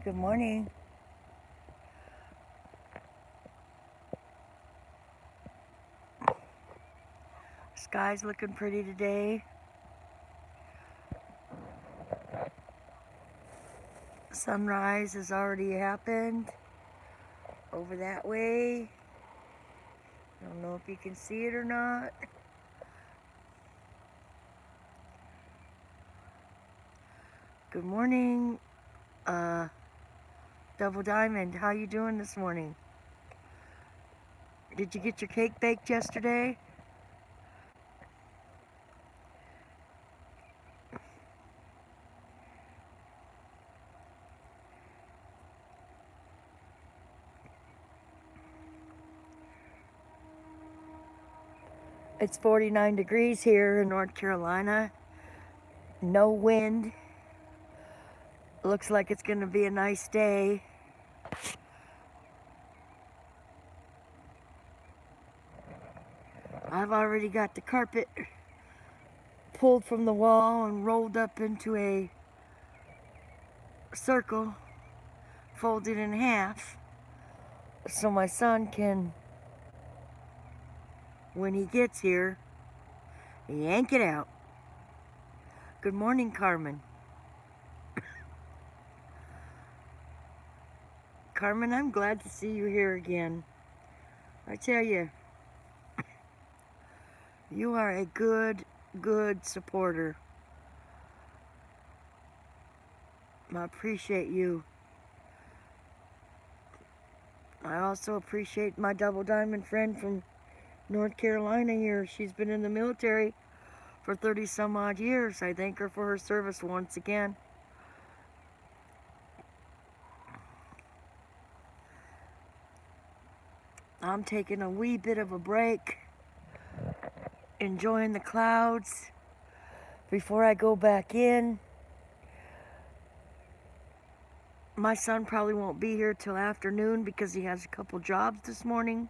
Good morning. Sky's looking pretty today. Sunrise has already happened over that way. I don't know if you can see it or not. Good morning, Double Diamond. How you doing this morning? Did you get your cake baked yesterday? It's 49 degrees here in North Carolina. No wind. Looks like it's going to be a nice day. I've already got the carpet pulled from the wall and rolled up into a circle, folded in half, so my son can, when he gets here, yank it out. Good morning, Carmen. Carmen, I'm glad to see you here again. I tell you, you are a good supporter. I appreciate you. I also appreciate my Double Diamond friend from North Carolina here. She's been in the military for 30 some odd years. I thank her for her service once again. I'm taking a wee bit of a break, enjoying the clouds before I go back in. My son probably won't be here till afternoon because he has a couple jobs this morning.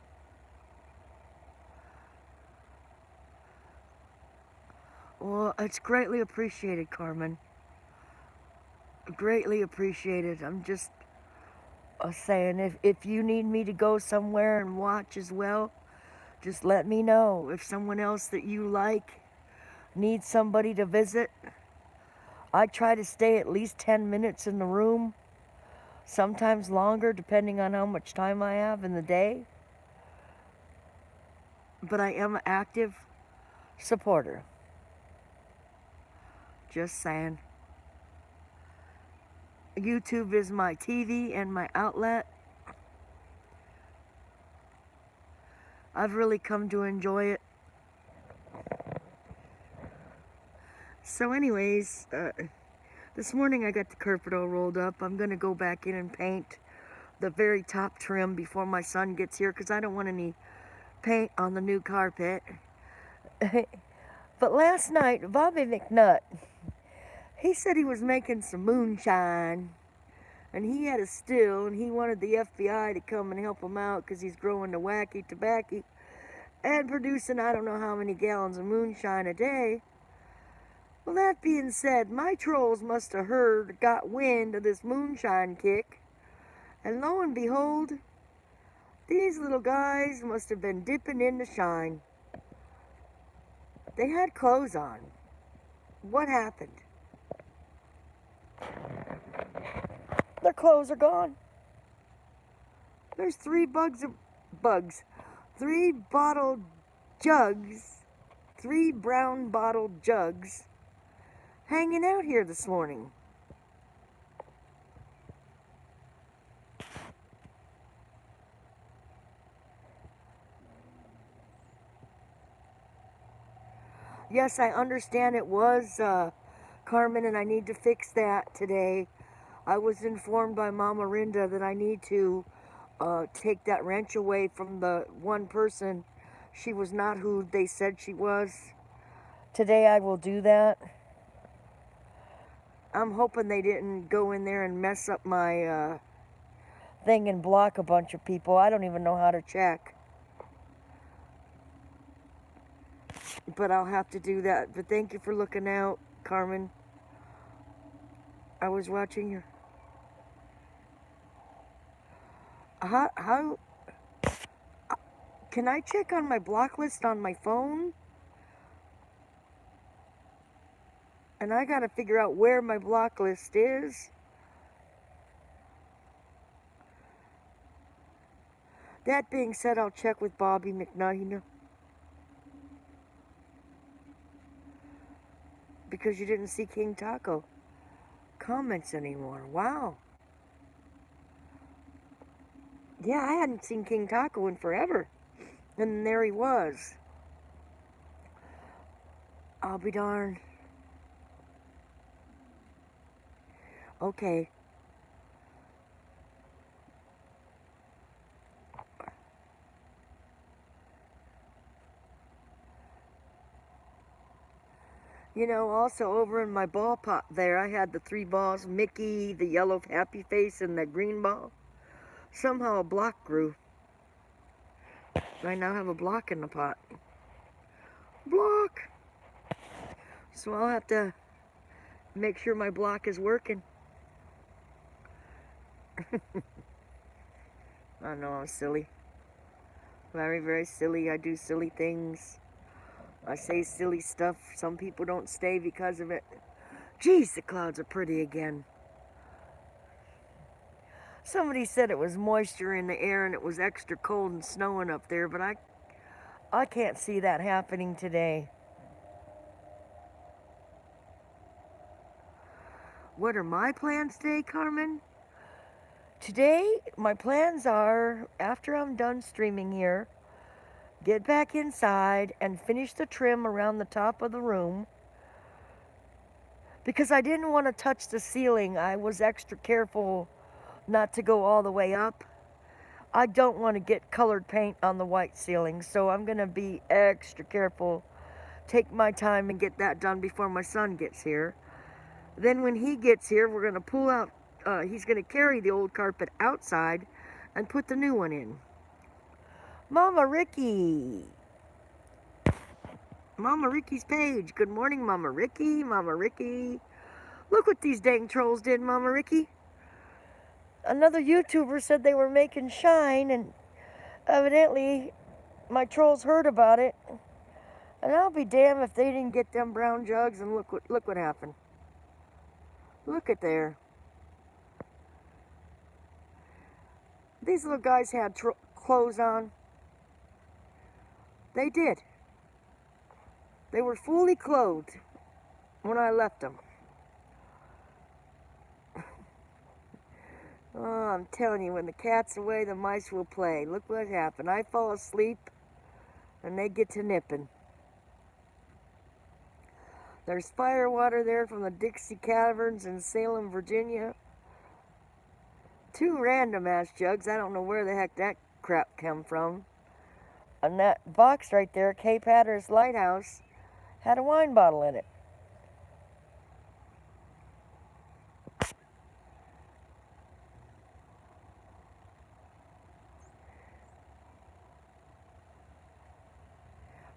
Well, it's greatly appreciated, Carmen. Greatly appreciated. I'm just saying, if you need me to go somewhere and watch as well, just let me know. If someone else that you like needs somebody to visit, I try to stay at least 10 minutes in the room, sometimes longer depending on how much time I have in the day. But I am an active supporter. Just saying. YouTube is my TV and my outlet. I've really come to enjoy it. So anyways, this morning I got the carpet all rolled up. I'm going to go back in and paint the very top trim before my son gets here because I don't want any paint on the new carpet. But last night, Bobby McNutt, he said he was making some moonshine. And he had a still, and he wanted the FBI to come and help him out because he's growing the wacky tobacco and producing I don't know how many gallons of moonshine a day. Well, that being said, my trolls must have got wind of this moonshine kick, and lo and behold, these little guys must have been dipping in the shine. They had clothes on. What happened? Their clothes are gone. There's three bottled jugs, 3 brown bottled jugs hanging out here this morning. Yes, I understand it was Carmen, and I need to fix that today. I was informed by Mama Rinda that I need to take that wrench away from the one person. She was not who they said she was. Today I will do that. I'm hoping they didn't go in there and mess up my thing and block a bunch of people. I don't even know how to check. But I'll have to do that. But thank you for looking out, Carmen. I was watching your... How can I check on my block list on my phone? And I gotta figure out where my block list is. That being said, I'll check with Bobby McNuggin. Because you didn't see King Taco comments anymore. Wow. Yeah, I hadn't seen King Taco in forever. And there he was. I'll be darned. Okay. You know, also over in my ball pot there, I had the 3 balls, Mickey, the yellow happy face, and the green ball. Somehow a block grew. I now have a block in the pot. Block! So I'll have to make sure my block is working. I know I'm silly. Very, very silly. I do silly things. I say silly stuff. Some people don't stay because of it. Geez, the clouds are pretty again. Somebody said it was moisture in the air and it was extra cold and snowing up there, but I can't see that happening today. What are my plans today, Carmen? Today, my plans are, after I'm done streaming here, get back inside and finish the trim around the top of the room. Because I didn't want to touch the ceiling, I was extra careful not to go all the way up. I don't want to get colored paint on the white ceiling, so I'm going to be extra careful. Take my time and get that done before my son gets here. Then when he gets here, we're going to pull out, he's going to carry the old carpet outside and put the new one in. Mama Ricky. Mama Ricky's page. Good morning, Mama Ricky. Mama Ricky. Look what these dang trolls did, Mama Ricky. Another YouTuber said they were making shine, and evidently my trolls heard about it. And I'll be damned if they didn't get them brown jugs, and look what happened. Look at there. These little guys had clothes on. They did. They were fully clothed when I left them. Oh, I'm telling you, when the cat's away, the mice will play. Look what happened. I fall asleep, and they get to nipping. There's fire water there from the Dixie Caverns in Salem, Virginia. 2 random ass jugs. I don't know where the heck that crap came from. And that box right there, Cape Hatteras Lighthouse, had a wine bottle in it.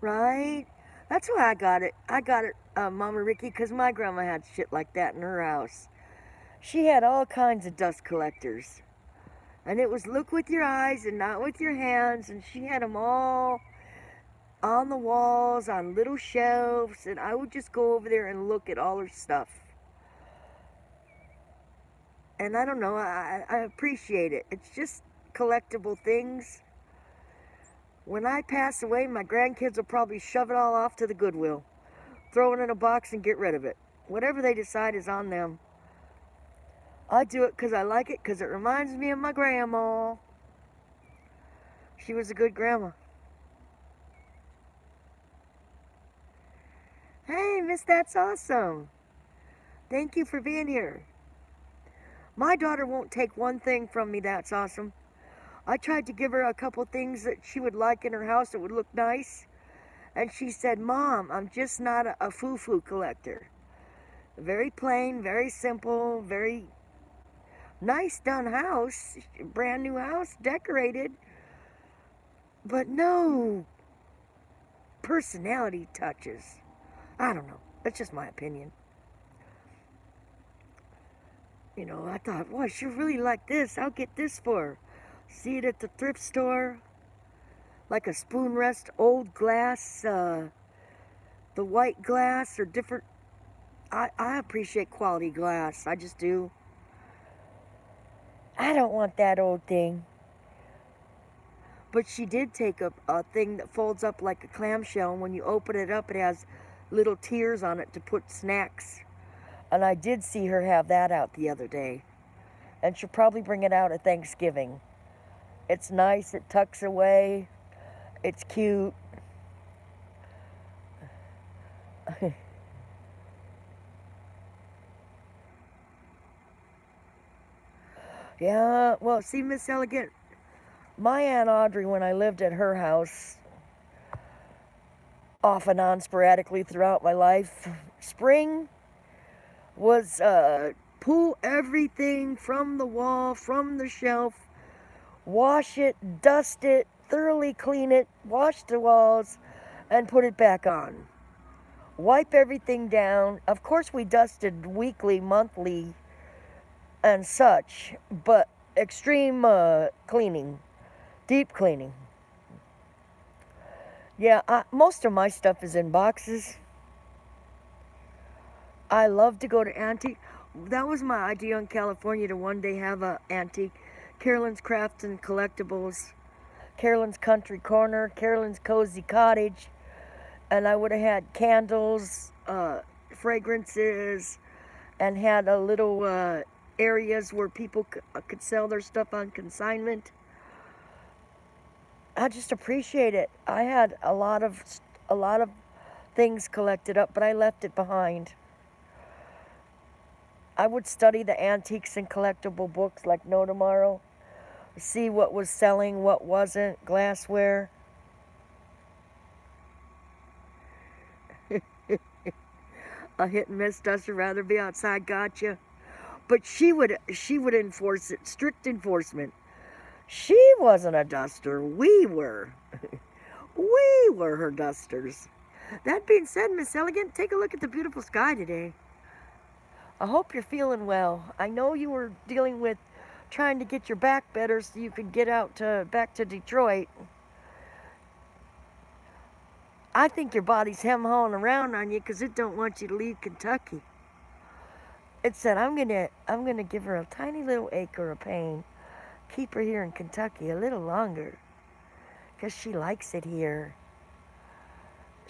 Right? That's why I got it. I got it, Mama Ricky, because my grandma had shit like that in her house. She had all kinds of dust collectors. And it was look with your eyes and not with your hands. And she had them all on the walls, on little shelves. And I would just go over there and look at all her stuff. And I don't know, I appreciate it. It's just collectible things. When I pass away, my grandkids will probably shove it all off to the Goodwill. Throw it in a box and get rid of it. Whatever they decide is on them. I do it because I like it, because it reminds me of my grandma. She was a good grandma. Hey, Miss That's Awesome. Thank you for being here. My daughter won't take one thing from me that's awesome. I tried to give her a couple things that she would like in her house that would look nice. And she said, Mom, I'm just not a foo-foo collector. Very plain, very simple, very nice done house. Brand new house, decorated. But no personality touches. I don't know. That's just my opinion. You know, I thought, boy, she really like this. I'll get this for her. See it at the thrift store, like a spoon rest, old glass, the white glass or different. I appreciate quality glass. I just do. I don't want that old thing. But she did take a thing that folds up like a clamshell, and when you open it up, it has little tiers on it to put snacks. And I did see her have that out the other day. And she'll probably bring it out at Thanksgiving. It's nice, it tucks away, it's cute. Yeah, well, see, Miss Elegant, my Aunt Audrey, when I lived at her house, off and on sporadically throughout my life, spring was pull everything from the wall, from the shelf, wash it, dust it, thoroughly clean it, wash the walls, and put it back on. Wipe everything down. Of course, we dusted weekly, monthly, and such, but extreme cleaning, deep cleaning. Yeah, most of my stuff is in boxes. I love to go to antique. That was my idea in California, to one day have a antique. Carolyn's Crafts and Collectibles, Carolyn's Country Corner, Carolyn's Cozy Cottage, and I would have had candles, fragrances, and had a little areas where people could sell their stuff on consignment. I just appreciate it. I had a lot of things collected up, but I left it behind. I would study the antiques and collectible books like no tomorrow, see what was selling, what wasn't, glassware. A hit and miss duster, rather be outside, gotcha. But she would enforce it, strict enforcement. She wasn't a duster, we were. We were her dusters. That being said, Miss Elegant, take a look at the beautiful sky today. I hope you're feeling well. I know you were dealing with trying to get your back better so you could get out back to Detroit. I think your body's hem-hawing around on you because it don't want you to leave Kentucky. It said, I'm gonna give her a tiny little ache or a pain. Keep her here in Kentucky a little longer because she likes it here.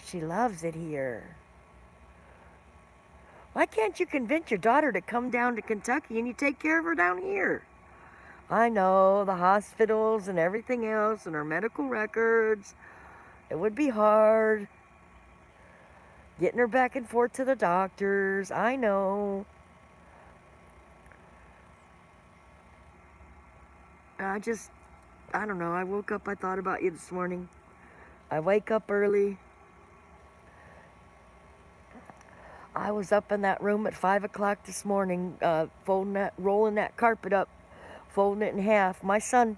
She loves it here. Why can't you convince your daughter to come down to Kentucky and you take care of her down here? I know, the hospitals and everything else and her medical records. It would be hard. Getting her back and forth to the doctors. I know. I don't know. I woke up, I thought about you this morning. I wake up early. I was up in that room at 5 o'clock this morning, rolling that carpet up, folding it in half. My son,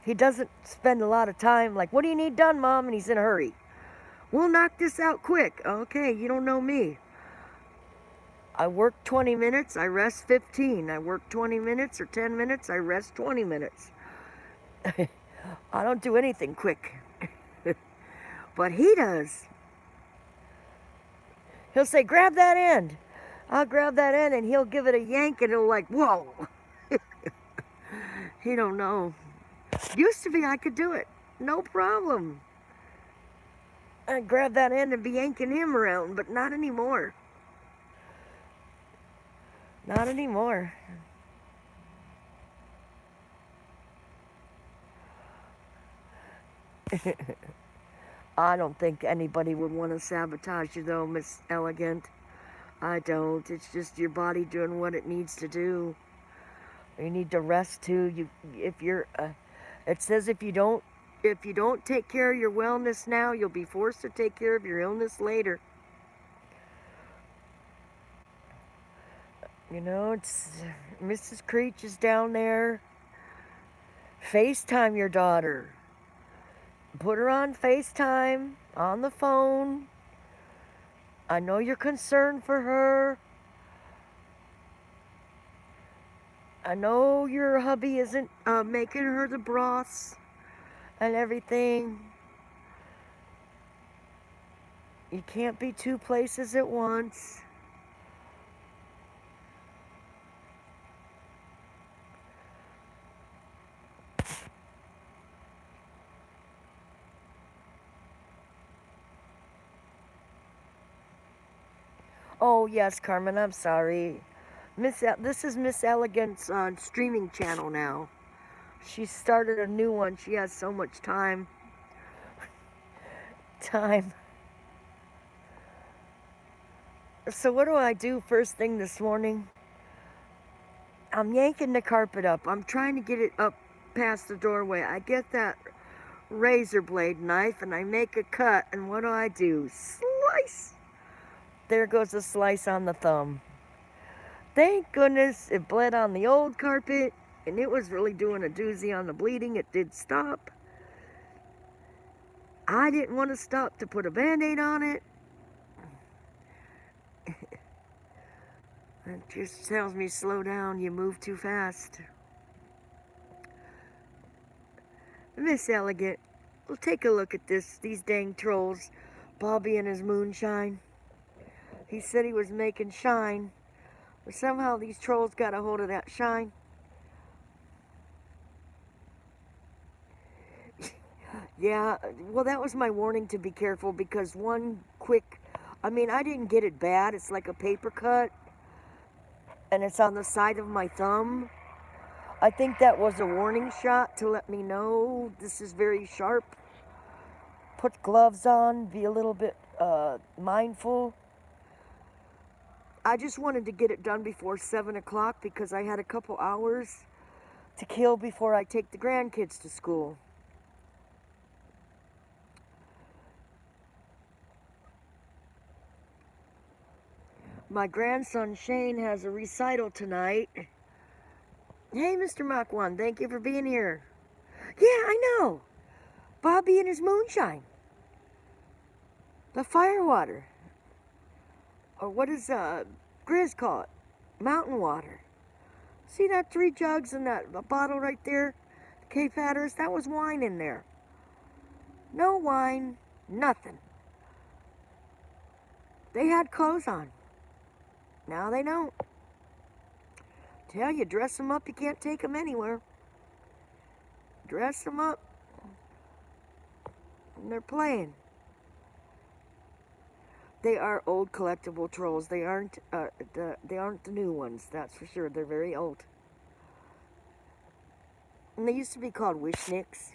he doesn't spend a lot of time, like, what do you need done, Mom? And he's in a hurry. We'll knock this out quick. Okay, you don't know me. I work 20 minutes, I rest 15. I work 20 minutes or 10 minutes, I rest 20 minutes. I don't do anything quick. But he does. He'll say, grab that end. I'll grab that end and he'll give it a yank and he'll like, whoa. He don't know. Used to be I could do it. No problem. I'd grab that end and be yanking him around, but not anymore. Not anymore. I don't think anybody would want to sabotage you though, Miss Elegant. I don't. It's just your body doing what it needs to do. You need to rest too. It says if you don't take care of your wellness now, you'll be forced to take care of your illness later. You know, it's Mrs. Creech is down there. FaceTime your daughter. Put her on FaceTime, on the phone. I know you're concerned for her. I know your hubby isn't making her the broths and everything. You can't be two places at once. Oh, yes, Carmen, I'm sorry. This is Miss Elegant's streaming channel now. She started a new one. She has so much time. So what do I do first thing this morning? I'm yanking the carpet up. I'm trying to get it up past the doorway. I get that razor blade knife and I make a cut, and what do? Slice! There goes a slice on the thumb. Thank goodness it bled on the old carpet, and it was really doing a doozy on the bleeding. It did stop. I didn't want to stop to put a band-aid on it. It just tells me, slow down, you move too fast. Miss Elegant, well, take a look at these dang trolls. Bobby and his moonshine. He said he was making shine, but somehow these trolls got a hold of that shine. Yeah, well, that was my warning to be careful, because I didn't get it bad. It's like a paper cut, and it's on the side of my thumb. I think that was a warning shot to let me know this is very sharp. Put gloves on, be a little bit mindful. I just wanted to get it done before 7 o'clock because I had a couple hours to kill before I take the grandkids to school. My grandson Shane has a recital tonight. Hey, Mr. Mach 1, thank you for being here. Yeah, I know. Bobby and his moonshine. The firewater. Or what does Grizz call it? Mountain water. See that 3 jugs and that bottle right there? The Cape Hatteras? That was wine in there. No wine, nothing. They had clothes on. Now they don't. Tell you, dress them up, you can't take them anywhere. Dress them up, and they're playing. They are old collectible trolls. They aren't the new ones, that's for sure. They're very old. And they used to be called Wishnicks.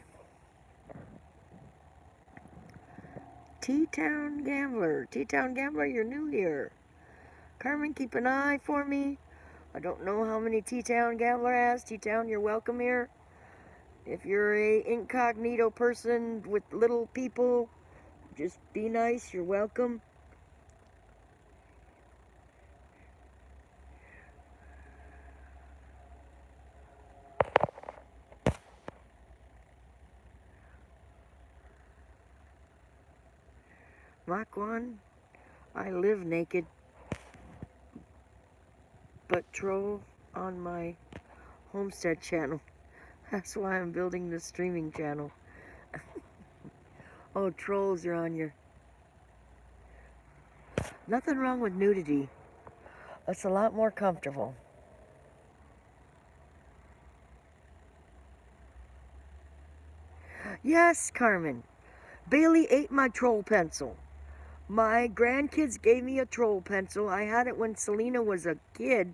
T-Town Gambler. T-Town Gambler, you're new here. Carmen, keep an eye for me. I don't know how many T-Town Gambler has. T-Town, you're welcome here. If you're a incognito person with little people, just be nice, you're welcome. Mach 1, I live naked, but troll on my homestead channel. That's why I'm building this streaming channel. Oh, trolls, you're on your... Nothing wrong with nudity. It's a lot more comfortable. Yes, Carmen. Bailey ate my troll pencil. My grandkids gave me a troll pencil. I had it when Selena was a kid.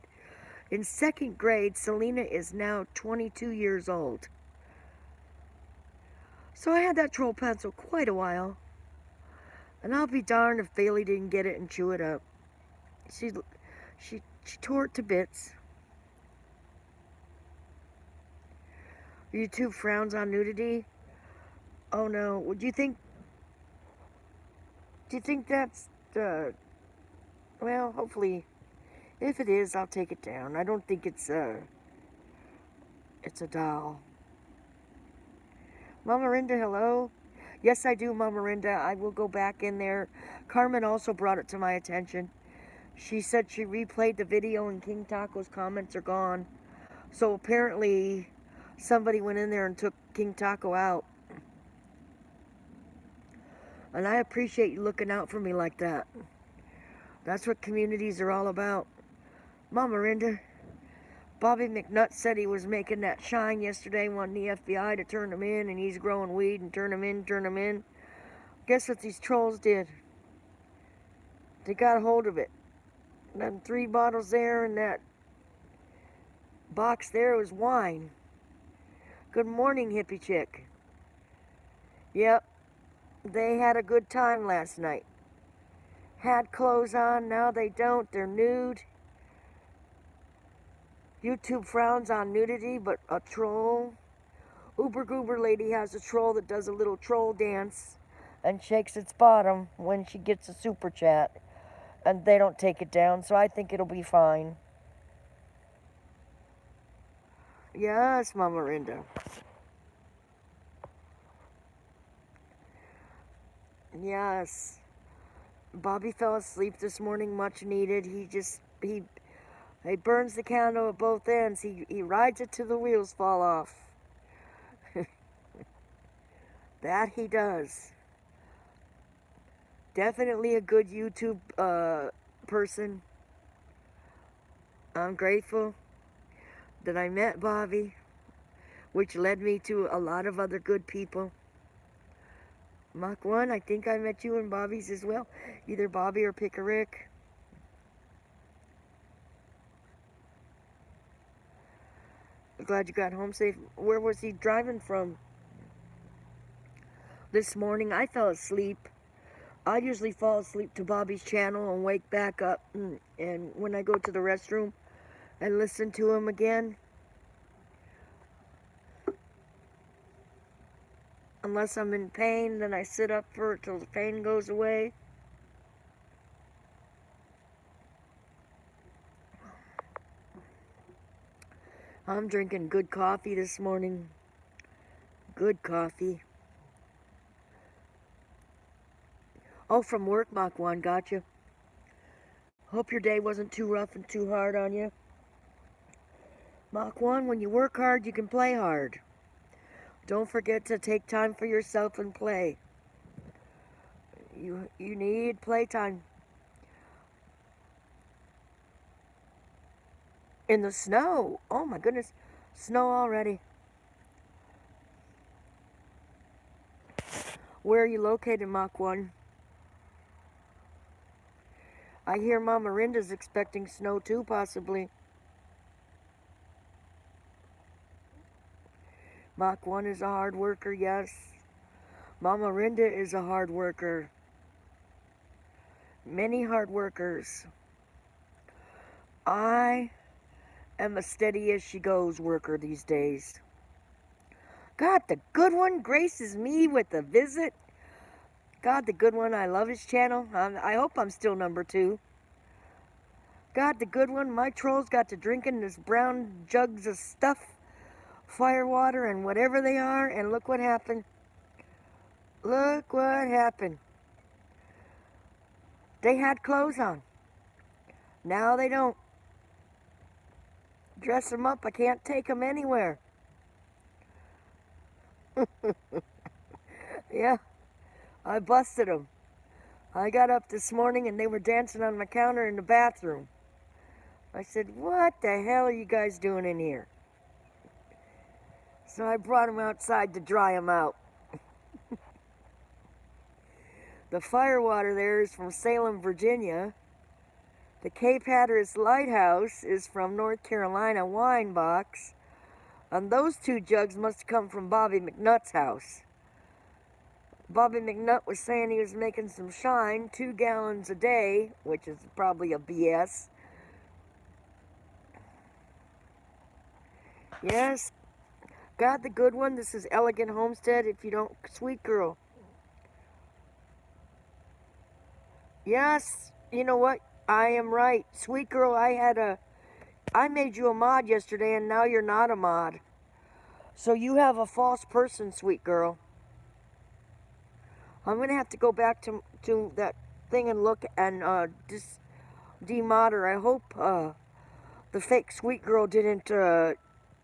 In 2nd grade, Selena is now 22 years old. So I had that troll pencil quite a while. And I'll be darned if Bailey didn't get it and chew it up. She tore it to bits. YouTube frowns on nudity. Oh no, do you think that's, well, hopefully, if it is, I'll take it down. I don't think it's a doll. Mama Rinda, hello? Yes, I do, Mama Rinda. I will go back in there. Carmen also brought it to my attention. She said she replayed the video and King Taco's comments are gone. So apparently somebody went in there and took King Taco out. And I appreciate you looking out for me like that. That's what communities are all about. Mama Rinda, Bobby McNutt said he was making that shine yesterday, wanting the FBI to turn him in, and he's growing weed and turn him in, turn him in. Guess what these trolls did? They got a hold of it. Them 3 bottles there and that box there was wine. Good morning, hippie chick. Yep, they had a good time last night. Had clothes on, now they don't, they're nude. YouTube frowns on nudity, but a troll. Uber Goober lady has a troll that does a little troll dance and shakes its bottom when she gets a super chat. And they don't take it down, so I think it'll be fine. Yes, Mama Rinda. Yes. Bobby fell asleep this morning, much needed. He burns the candle at both ends. He rides it till the wheels fall off. That he does. Definitely a good YouTube person. I'm grateful that I met Bobby, which led me to a lot of other good people. Mach 1, I think I met you and Bobby's as well. Either Bobby or Pick a Rick. Glad you got home safe. Where was he driving from? This morning I fell asleep. I usually fall asleep to Bobby's channel and wake back up. And when I go to the restroom and listen to him again, unless I'm in pain, then I sit up for it till the pain goes away. I'm drinking good coffee this morning. Good coffee. Oh, from work, Mach 1, gotcha. Hope your day wasn't too rough and too hard on you. Mach 1, when you work hard, you can play hard. Don't forget to take time for yourself and play. You need playtime. In the snow. Oh my goodness. Snow already. Where are you located, Mach 1? I hear Mama Rinda's expecting snow too, possibly. Mach 1 is a hard worker, yes. Mama Rinda is a hard worker. Many hard workers. I am a steady as she goes worker these days. God, the good one graces me with a visit. God, the good one, I love his channel. I hope I'm still number 2. God, the good one, my trolls got to drinking this brown jugs of stuff, fire water and whatever they are, and look what happened. Look what happened. They had clothes on. Now they don't. Dress them up, I can't take them anywhere. Yeah, I busted them. I got up this morning and they were dancing on my counter in the bathroom. I said, what the hell are you guys doing in here? So I brought them outside to dry them out. The firewater there is from Salem, Virginia. The Cape Hatteras Lighthouse is from North Carolina wine box. And those 2 jugs must have come from Bobby McNutt's house. Bobby McNutt was saying he was making some shine, 2 gallons a day, which is probably a BS. Yes, got the good one. This is Elegant Homestead. If you don't, sweet girl. Yes, you know what? I am right. Sweet girl, I made you a mod yesterday and now you're not a mod. So you have a false person, sweet girl. I'm going to have to go back to that thing and look and demod her. I hope the fake sweet girl didn't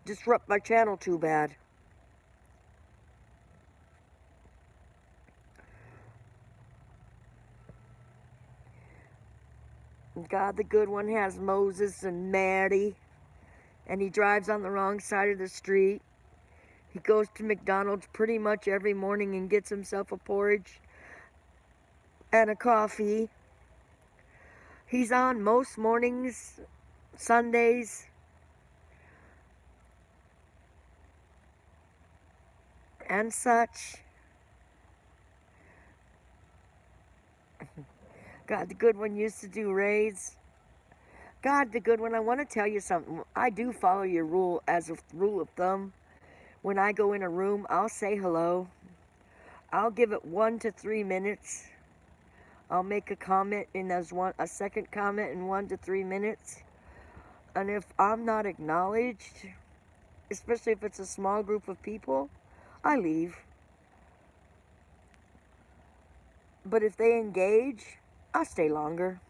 disrupt my channel too bad. God the good one has Moses and Maddie, and he drives on the wrong side of the street. He goes to McDonald's pretty much every morning and gets himself a porridge and a coffee. He's on most mornings, Sundays, and such. God the good one used to do raids. God the good one, I want to tell you something. I do follow your rule as a rule of thumb. When I go in a room, I'll say hello. I'll give it 1 to 3 minutes. I'll make a comment in a second comment in 1 to 3 minutes. And if I'm not acknowledged, especially if it's a small group of people, I leave. But if they engage, I'll stay longer.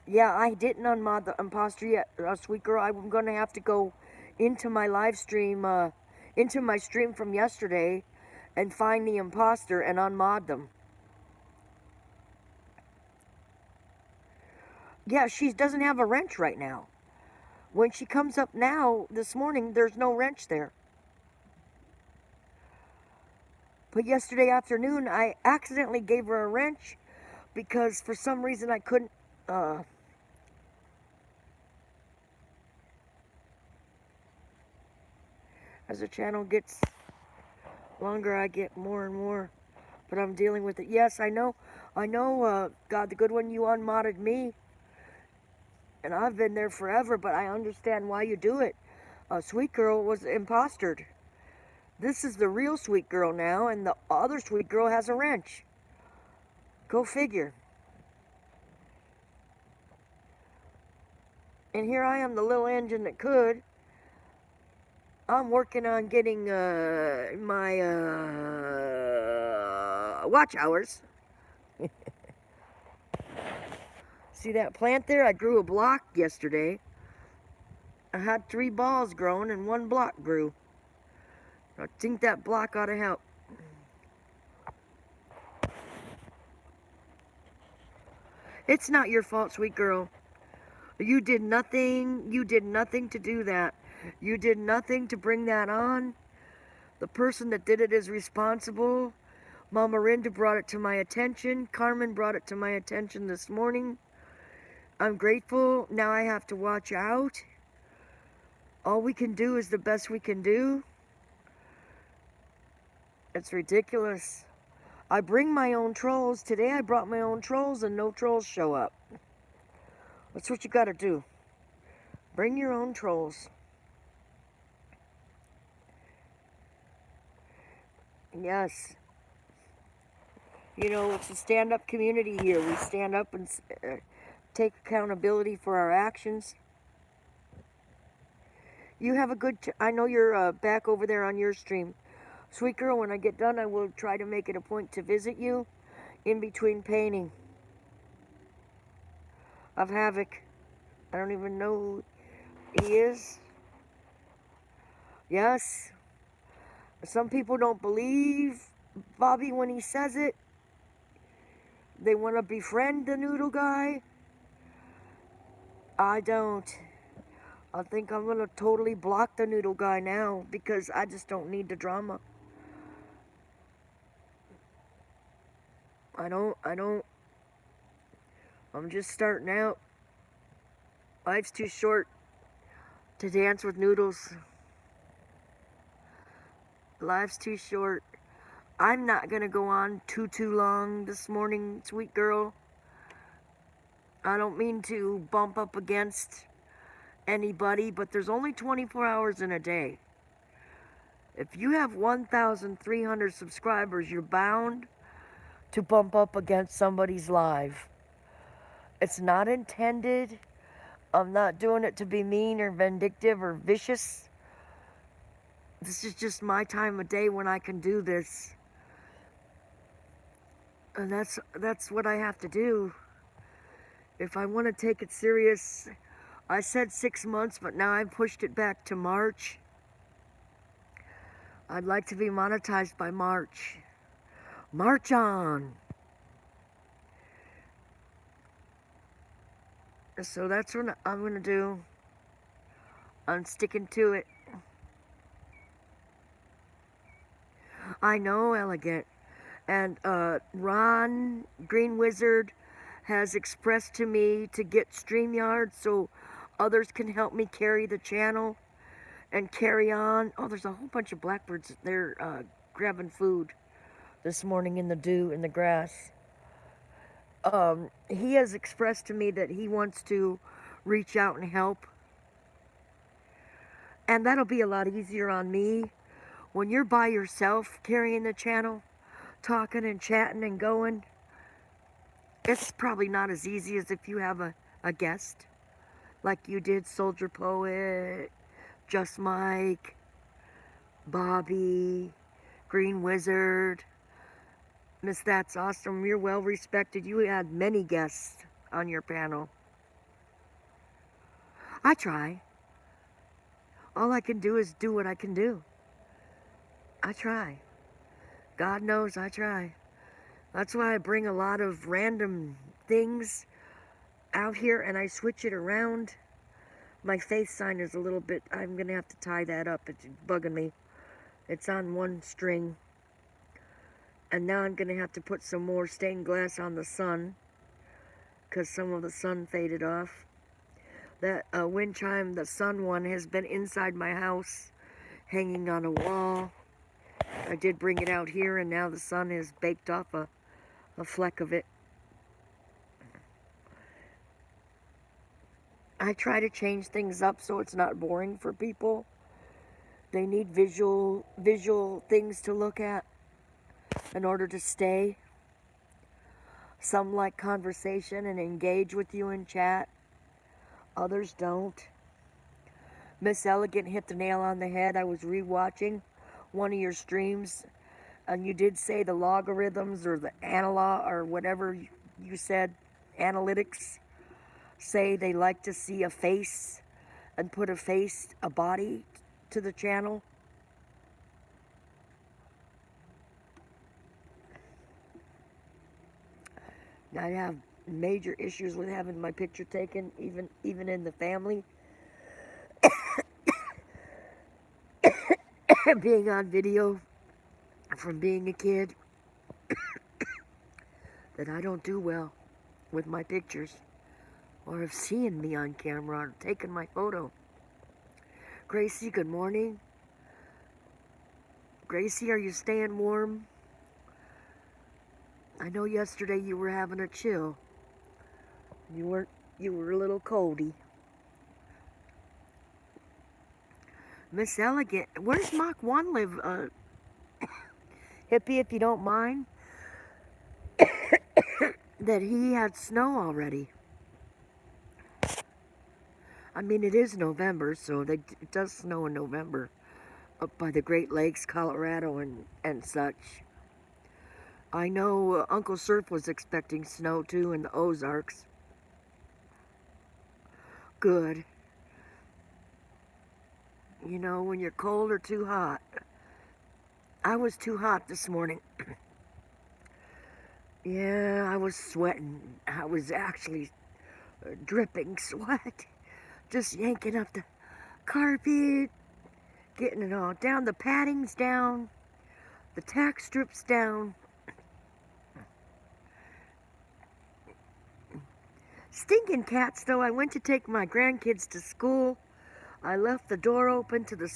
Yeah, I didn't unmod the imposter yet, sweet girl. I'm going to have to go into my live stream, into my stream from yesterday, and find the imposter and unmod them. Yeah, she doesn't have a wrench right now. When she comes up now, this morning, there's no wrench there. But yesterday afternoon, I accidentally gave her a wrench because for some reason I couldn't, as the channel gets longer, I get more and more, but I'm dealing with it. Yes, I know, God the good one, you unmodded me, and I've been there forever, but I understand why you do it. Sweet girl was impostered. This is the real sweet girl now, and the other sweet girl has a wrench. Go figure. And here I am, the little engine that could. I'm working on getting my watch hours. See that plant there? I grew a block yesterday. I had 3 balls grown and 1 block grew. I think that block ought to help. It's not your fault, sweet girl. You did nothing to do that. You did nothing to bring that on. The person that did it is responsible. Mama Rinda brought it to my attention. Carmen brought it to my attention this morning. I'm grateful. Now I have to watch out. All we can do is the best we can do. It's ridiculous. I bring my own trolls. Today I brought my own trolls and no trolls show up. That's what you gotta do. Bring your own trolls. Yes. You know, it's a stand-up community here. We stand up and take accountability for our actions. You have a good... I know you're back over there on your stream. Sweet girl, when I get done, I will try to make it a point to visit you in between painting of Havoc. I don't even know who he is. Yes. Some people don't believe Bobby when he says it. They want to befriend the noodle guy. I don't. I think I'm going to totally block the noodle guy now because I just don't need the drama. I don't. I'm just starting out. Life's too short to dance with noodles. Life's too short. I'm not going to go on too long this morning, sweet girl. I don't mean to bump up against anybody, but there's only 24 hours in a day. If you have 1,300 subscribers, you're bound to bump up against somebody's live. It's not intended. I'm not doing it to be mean or vindictive or vicious. This is just my time of day when I can do this. And that's what I have to do. If I want to take it serious, I said 6 months, but now I've pushed it back to March. I'd like to be monetized by March. March on! So that's what I'm going to do. I'm sticking to it. I know, Elegant. And Ron, Green Wizard, has expressed to me to get StreamYard so others can help me carry the channel and carry on. Oh, there's a whole bunch of blackbirds. They're grabbing food this morning in the dew, in the grass. He has expressed to me that he wants to reach out and help. And that'll be a lot easier on me. When you're by yourself carrying the channel, talking and chatting and going, it's probably not as easy as if you have a guest. Like you did, Soldier Poet, Just Mike, Bobby, Green Wizard. Miss That's Awesome, you're well respected. You had many guests on your panel. I try. All I can do is do what I can do. I try. God knows I try. That's why I bring a lot of random things out here and I switch it around. My face sign is a little bit, I'm going to have to tie that up. It's bugging me. It's on one string. And now I'm going to have to put some more stained glass on the sun because some of the sun faded off. That wind chime, the sun one, has been inside my house, hanging on a wall. I did bring it out here, and now the sun has baked off a fleck of it. I try to change things up so it's not boring for people. They need visual things to look at in order to stay. Some like conversation and engage with you in chat. Others don't. Miss Elegant hit the nail on the head. I was rewatching one of your streams, and you did say the logarithms or the analog or whatever you said, analytics, say they like to see a face and put a body to the channel. I have major issues with having my picture taken, even in the family. Being on video from being a kid, that I don't do well with my pictures or of seeing me on camera or taking my photo. Gracie, good morning. Gracie, are you staying warm? I know yesterday you were having a chill. You were a little coldy. Miss Elegant, where's Mach 1 live? Hippie, if you don't mind. That he had snow already. I mean, it is November, so it does snow in November up by the Great Lakes, Colorado, and such. I know Uncle Surf was expecting snow, too, in the Ozarks. Good. You know, when you're cold or too hot. I was too hot this morning. Yeah, I was sweating. I was actually dripping sweat. Just yanking up the carpet, getting it all down, the padding's down, the tack strips down. Stinking cats, though. I went to take my grandkids to school. I left the door open to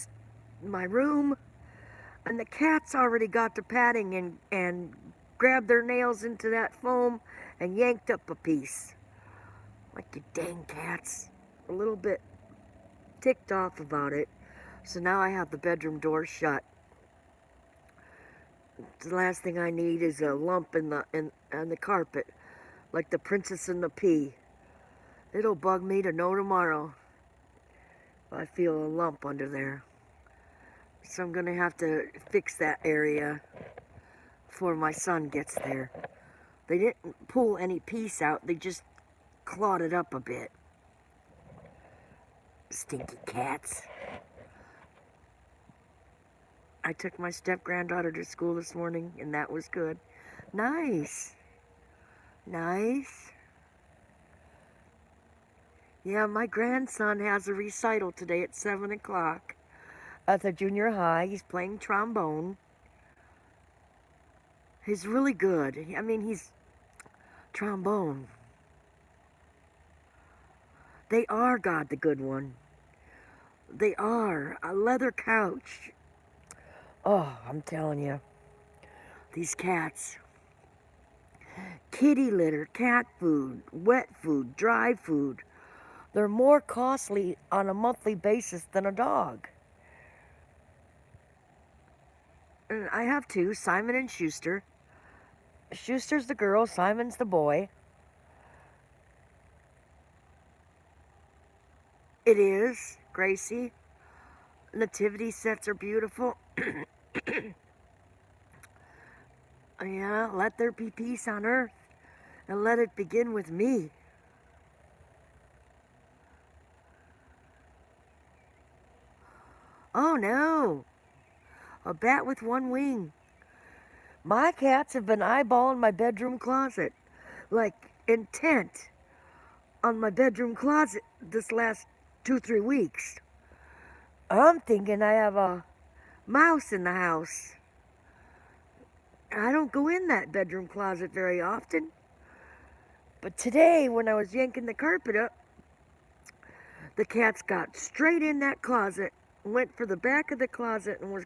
my room, and the cats already got to padding and grabbed their nails into that foam and yanked up a piece. Like, you dang cats. A little bit ticked off about it. So now I have the bedroom door shut. The last thing I need is a lump in the carpet, like the Princess and the Pea. It'll bug me to know tomorrow. I feel a lump under there. So I'm gonna have to fix that area before my son gets there. They didn't pull any piece out. They just clawed it up a bit. Stinky cats. I took my step-granddaughter to school this morning, and that was good. Nice. Nice. Yeah, my grandson has a recital today at 7 o'clock at the junior high. He's playing trombone. He's really good. I mean, he's trombone. They are God the good one. They are. A leather couch. Oh, I'm telling you. These cats. Kitty litter, cat food, wet food, dry food. They're more costly on a monthly basis than a dog. And I have two, Simon and Schuster. Schuster's the girl, Simon's the boy. It is, Gracie. Nativity sets are beautiful. Yeah, let there be peace on earth, and let it begin with me. Oh no, a bat with one wing. My cats have been eyeballing my bedroom closet, like intent on my bedroom closet this last 2-3 weeks. I'm thinking I have a mouse in the house. I don't go in that bedroom closet very often. But today, when I was yanking the carpet up, the cats got straight in that closet, went for the back of the closet, and was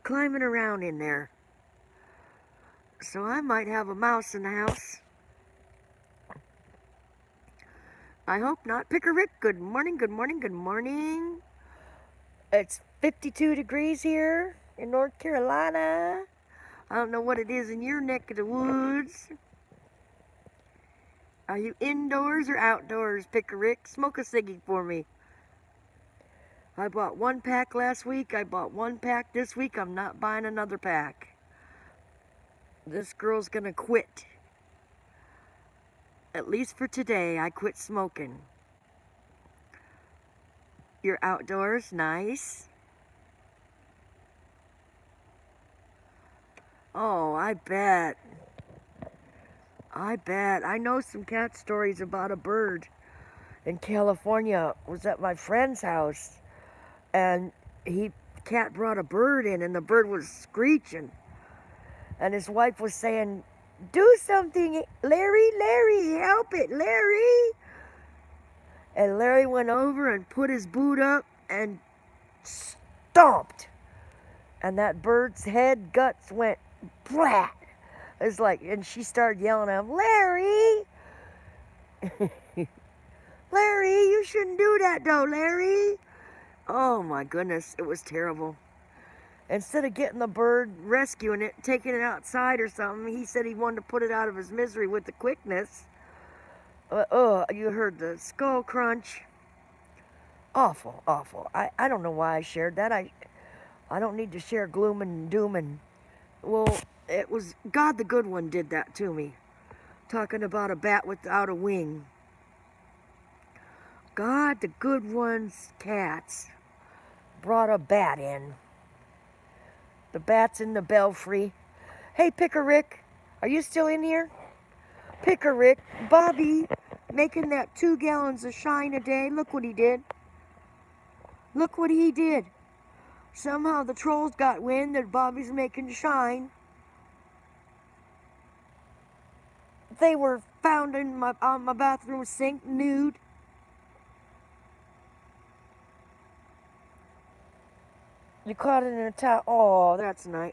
climbing around in there. So I might have a mouse in the house. I hope not. Picker Rick, good morning, good morning, good morning. It's 52 degrees here in North Carolina. I don't know what it is in your neck of the woods. Are you indoors or outdoors, Picker Rick? Smoke a ciggy for me. I bought 1 pack last week. I bought 1 pack this week. I'm not buying another pack. This girl's gonna quit. At least for today, I quit smoking. You're outdoors, nice. Oh, I bet. I bet. I know some cat stories about a bird in California. It was at my friend's house, and cat brought a bird in, and the bird was screeching, and his wife was saying, "Do something, Larry, Larry, help it, Larry." And Larry went over and put his boot up and stomped. And that bird's head guts went flat. It's like, and she started yelling at him, "Larry! Larry, you shouldn't do that though, Larry." Oh my goodness, it was terrible. Instead of getting the bird, rescuing it, taking it outside or something, he said he wanted to put it out of his misery with the quickness. You heard the skull crunch. Awful, awful. I don't know why I shared that. I don't need to share gloom and doom and, well, it was God the good one did that to me. Talking about a bat without a wing. God the good one's cats brought a bat in. The bat's in the belfry. Hey, Picker Rick, are you still in here? Picker Rick, Bobby, making that 2 gallons of shine a day. Look what he did. Look what he did. Somehow the trolls got wind that Bobby's making shine. They were found on my bathroom sink, nude. You caught it in a towel. Oh, that's nice.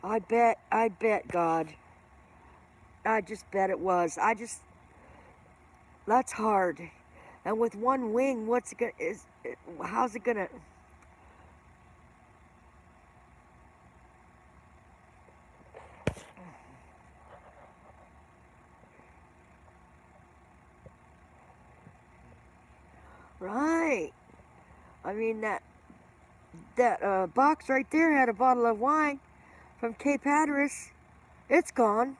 I bet, God. I just bet it was. That's hard. And with one wing, how's it gonna? Right. I mean, that box right there had a bottle of wine from Cape Hatteras. It's gone.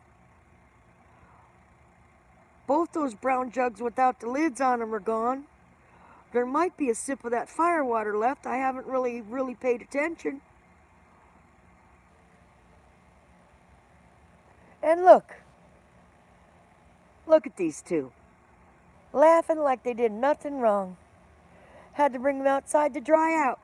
Both those brown jugs without the lids on them are gone. There might be a sip of that firewater left. I haven't really paid attention. And look at these two. Laughing like they did nothing wrong. Had to bring them outside to dry out.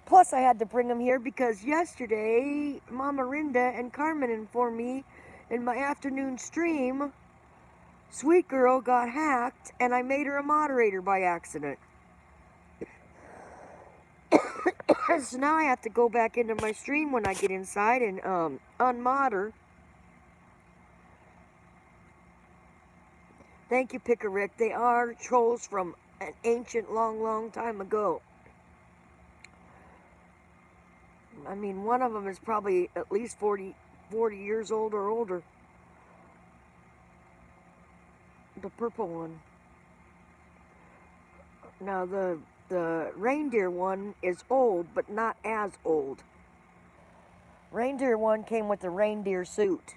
Plus, I had to bring them here because yesterday, Mama Rinda and Carmen informed me in my afternoon stream, Sweet Girl got hacked and I made her a moderator by accident. So now I have to go back into my stream when I get inside and unmod her. Thank you, Pickerick. They are trolls from an ancient, long time ago. I mean, one of them is probably at least 40 years old or older. The purple one. Now, the reindeer one is old, but not as old. Reindeer one came with the reindeer suit.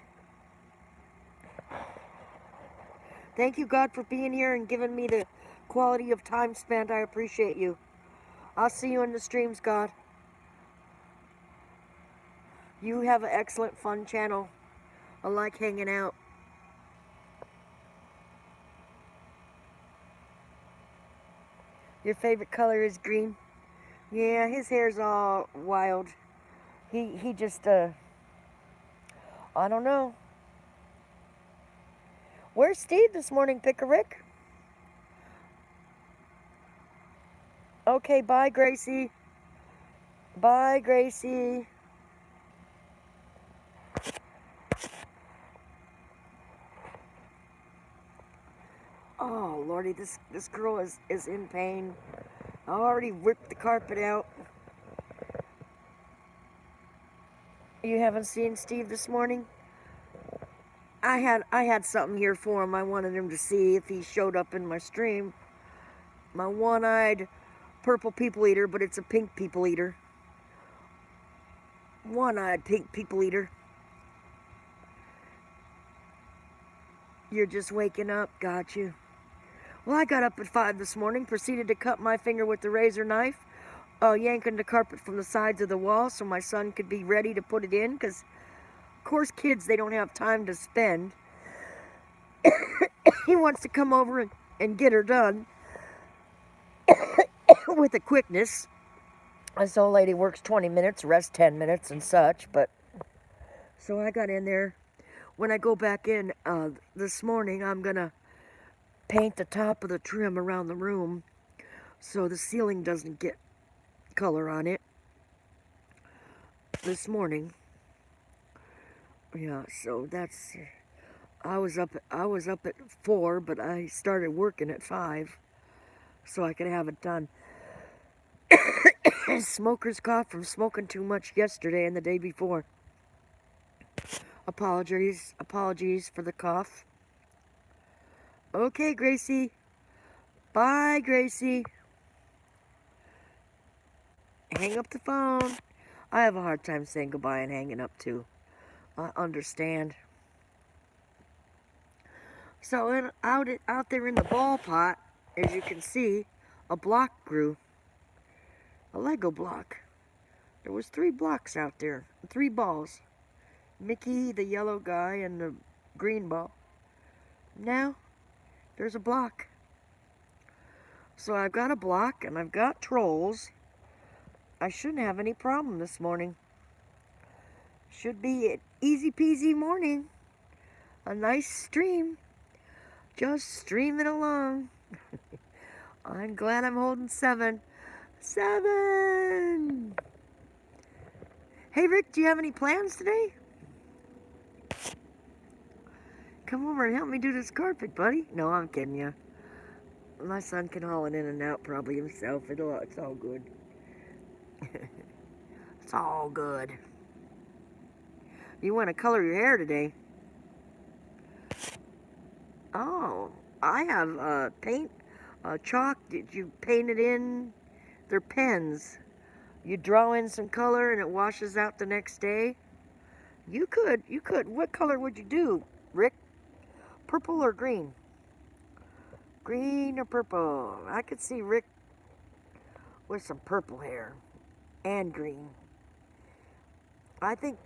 Thank you, God, for being here and giving me the quality of time spent. I appreciate you. I'll see you in the streams, God. You have an excellent, fun channel. I like hanging out. Your favorite color is green? Yeah, his hair's all wild. He just, I don't know. Where's Steve this morning, Pickerick? Okay, bye, Gracie. Bye, Gracie. Oh, Lordy, this girl is in pain. I already ripped the carpet out. You haven't seen Steve this morning? I had something here for him. I wanted him to see if he showed up in my stream. My one-eyed purple people eater, but it's a pink people eater. One-eyed pink people eater. You're just waking up, got you. Well, I got up at 5 this morning, proceeded to cut my finger with the razor knife, yanking the carpet from the sides of the wall so my son could be ready to put it in, because, of course, kids, they don't have time to spend. He wants to come over and get her done with a quickness. This old lady works 20 minutes, rests 10 minutes and such, but so I got in there. When I go back in this morning, I'm going to paint the top of the trim around the room so the ceiling doesn't get color on it. This morning. Yeah, so that's... I was up at 4, but I started working at 5 so I could have it done. Smoker's cough from smoking too much yesterday and the day before. Apologies for the cough. Okay, Gracie. Bye, Gracie. Hang up the phone. I have a hard time saying goodbye and hanging up too. I understand. So out there in the ball pot, as you can see, a block grew. A Lego block. There was 3 blocks out there. 3 balls. Mickey, the yellow guy, and the green ball. Now, there's a block. So I've got a block and I've got trolls. I shouldn't have any problem this morning. Should be an easy peasy morning. A nice stream. Just streaming along. I'm glad I'm holding 7. 7! Hey Rick, do you have any plans today? Come over and help me do this carpet, buddy. No, I'm kidding you. My son can haul it in and out probably himself. It's all good. It's all good. You want to color your hair today? Oh, I have paint, chalk. Did you paint it in They're pens. You draw in some color and it washes out the next day. You could. What color would you do, Rick? Purple or green? Green or purple? I could see Rick with some purple hair and green. I think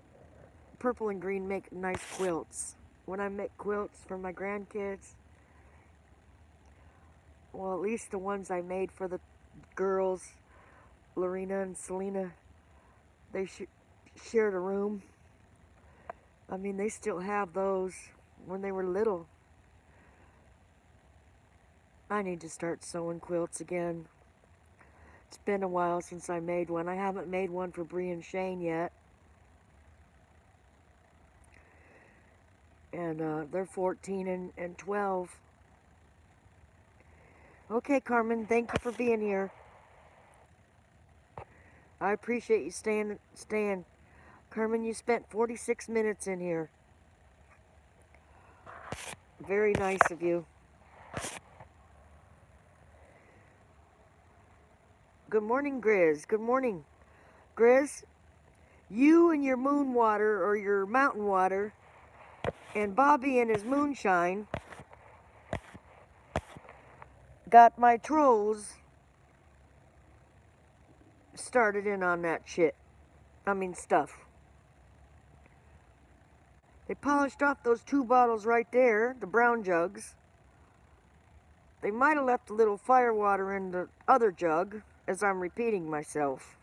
purple and green make nice quilts. When I make quilts for my grandkids, well, at least the ones I made for the girls, Lorena and Selena, they shared a room. I mean, they still have those when they were little. I need to start sewing quilts again. It's been a while since I made one. I haven't made one for Bree and Shane yet. And they're 14 and 12. Okay, Carmen, thank you for being here. I appreciate you staying. Carmen, you spent 46 minutes in here. Very nice of you. Good morning, Grizz. Good morning. Grizz, you and your moon water or your mountain water and Bobby and his moonshine got my trolls started in on that shit. I mean, stuff. They polished off those 2 bottles right there, the brown jugs. They might have left a little fire water in the other jug, as I'm repeating myself.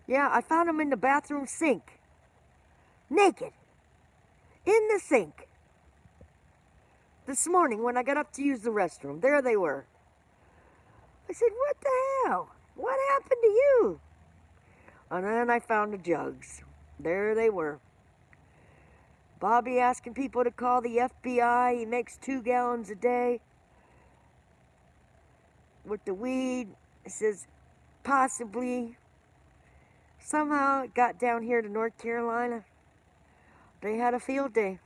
Yeah, I found them in the bathroom sink. Naked. In the sink. This morning when I got up to use the restroom, there they were. I said, what the hell? What happened to you? And then I found the jugs. There they were. Bobby asking people to call the FBI. He makes 2 gallons a day. With the weed, it says possibly. Somehow it got down here to North Carolina. They had a field day.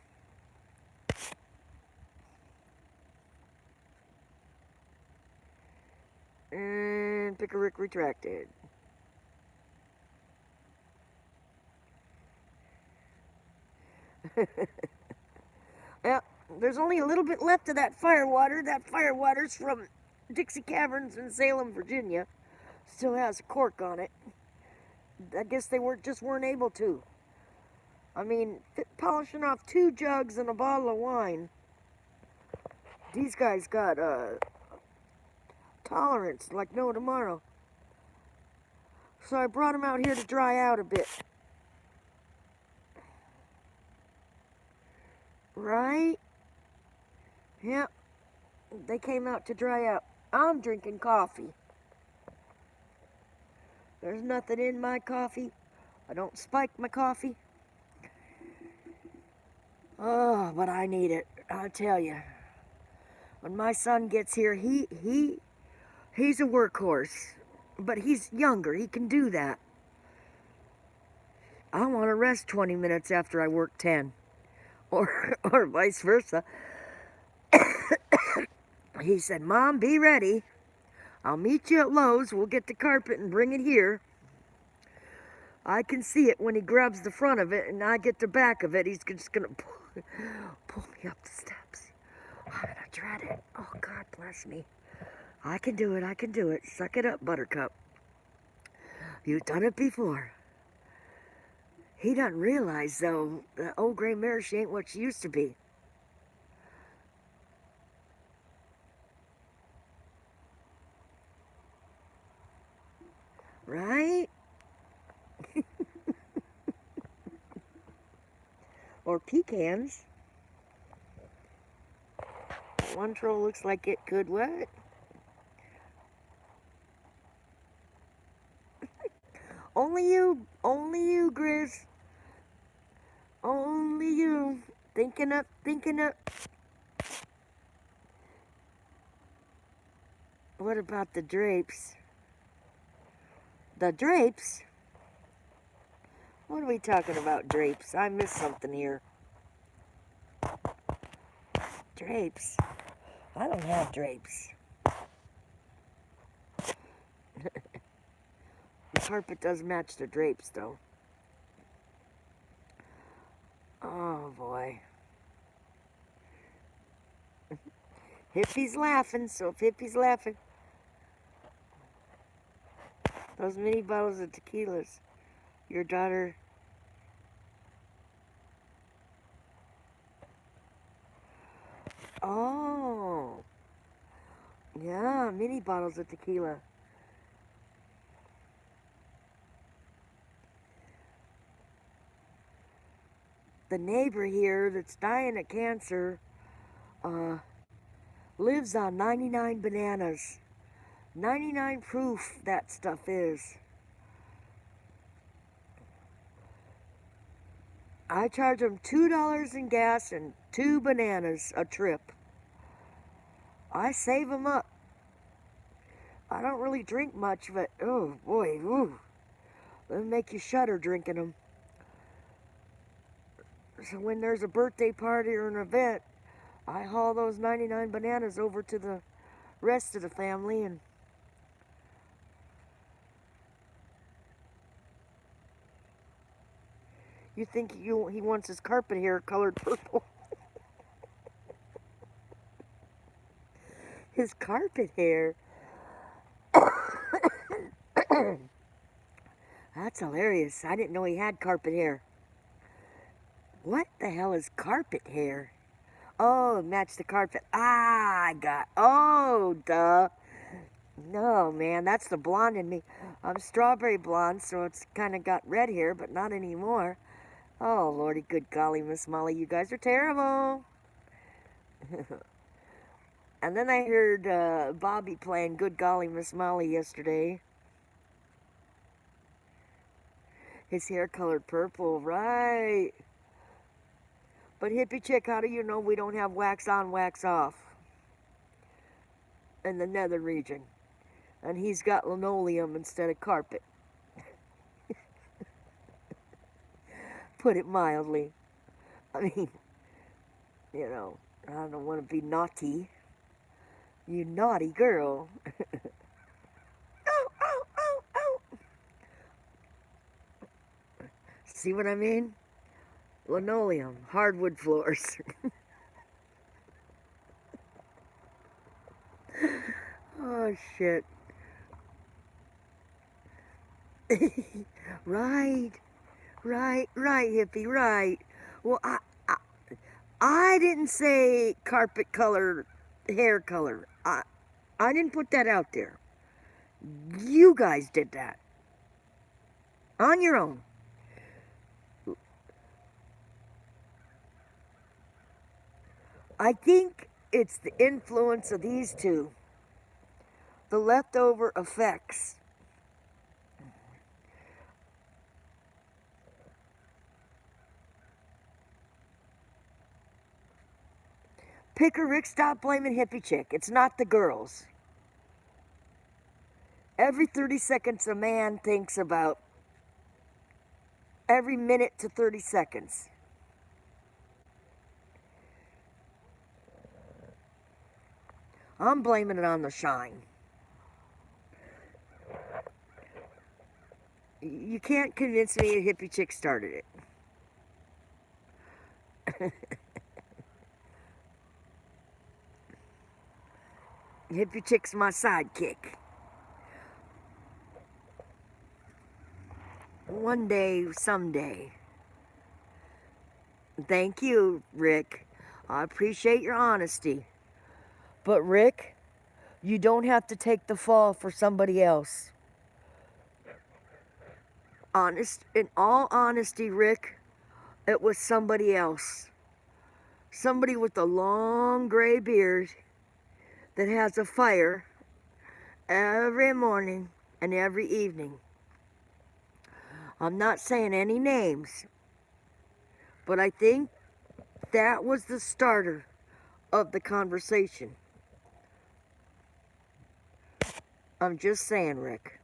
And Pickerick retracted. Yeah, there's only a little bit left of that fire water. That fire water's from Dixie Caverns in Salem, Virginia. Still has a cork on it. I guess they weren't able to. I mean, polishing off 2 jugs and a bottle of wine. These guys got tolerance like no tomorrow. So I brought them out here to dry out a bit. Right? Yep. They came out to dry out. I'm drinking coffee. There's nothing in my coffee. I don't spike my coffee. Oh, but I need it. I tell you. When my son gets here, he's a workhorse. But he's younger. He can do that. I want to rest 20 minutes after I work 10. Or vice versa. He said, Mom, be ready. I'll meet you at Lowe's. We'll get the carpet and bring it here. I can see it when he grabs the front of it and I get the back of it. He's just going to pull me up the steps. I'm going to dread it. Oh, God bless me. I can do it. I can do it. Suck it up, Buttercup. You've done it before. He doesn't realize, though, that old gray mare, she ain't what she used to be. Right? Or pecans. One troll looks like it could what? Only you, Grizz. Only you. Thinking up. What about the drapes? The drapes? What are we talking about, drapes? I missed something here. Drapes? I don't have drapes. The carpet does match the drapes, though. Oh, boy. Hippie's laughing, so if Hippie's laughing, those mini bottles of tequilas, your daughter... Oh. Yeah, mini bottles of tequila. The neighbor here that's dying of cancer lives on 99 bananas. 99 proof that stuff is. I charge them $2 in gas and 2 bananas a trip. I save them up. I don't really drink much, but oh boy, ooh, they'll make you shudder drinking them. So when there's a birthday party or an event, I haul those 99 bananas over to the rest of the family and you think he wants his carpet hair colored purple. His carpet hair. That's hilarious. I didn't know he had carpet hair. What the hell is carpet hair? Oh, match the carpet. Ah, I got. Oh, duh. No, man, that's the blonde in me. I'm strawberry blonde, so it's kind of got red hair, but not anymore. Oh, Lordy, good golly, Miss Molly, you guys are terrible. And then I heard Bobby playing Good Golly, Miss Molly yesterday. His hair colored purple, right. But Hippie Chick, how do you know we don't have wax on, wax off in the nether region? And he's got linoleum instead of carpet. Put it mildly. I mean, you know, I don't want to be naughty. You naughty girl. Ow, ow, ow, ow. See what I mean? Linoleum, hardwood floors. Oh, shit. Right, Hippie, right. Well, I didn't say carpet color, hair color. I didn't put that out there. You guys did that. On your own. I think it's the influence of these two. The leftover effects. Picker Rick, stop blaming Hippie Chick. It's not the girls. Every 30 seconds a man thinks about every minute to 30 seconds. I'm blaming it on the shine. You can't convince me a Hippie Chick started it. Hippie Chick's my sidekick. One day, someday. Thank you, Rick. I appreciate your honesty. But Rick, you don't have to take the fall for somebody else. In all honesty, Rick, it was somebody else. Somebody with a long gray beard that has a fire every morning and every evening. I'm not saying any names, but I think that was the starter of the conversation. I'm just saying, Rick.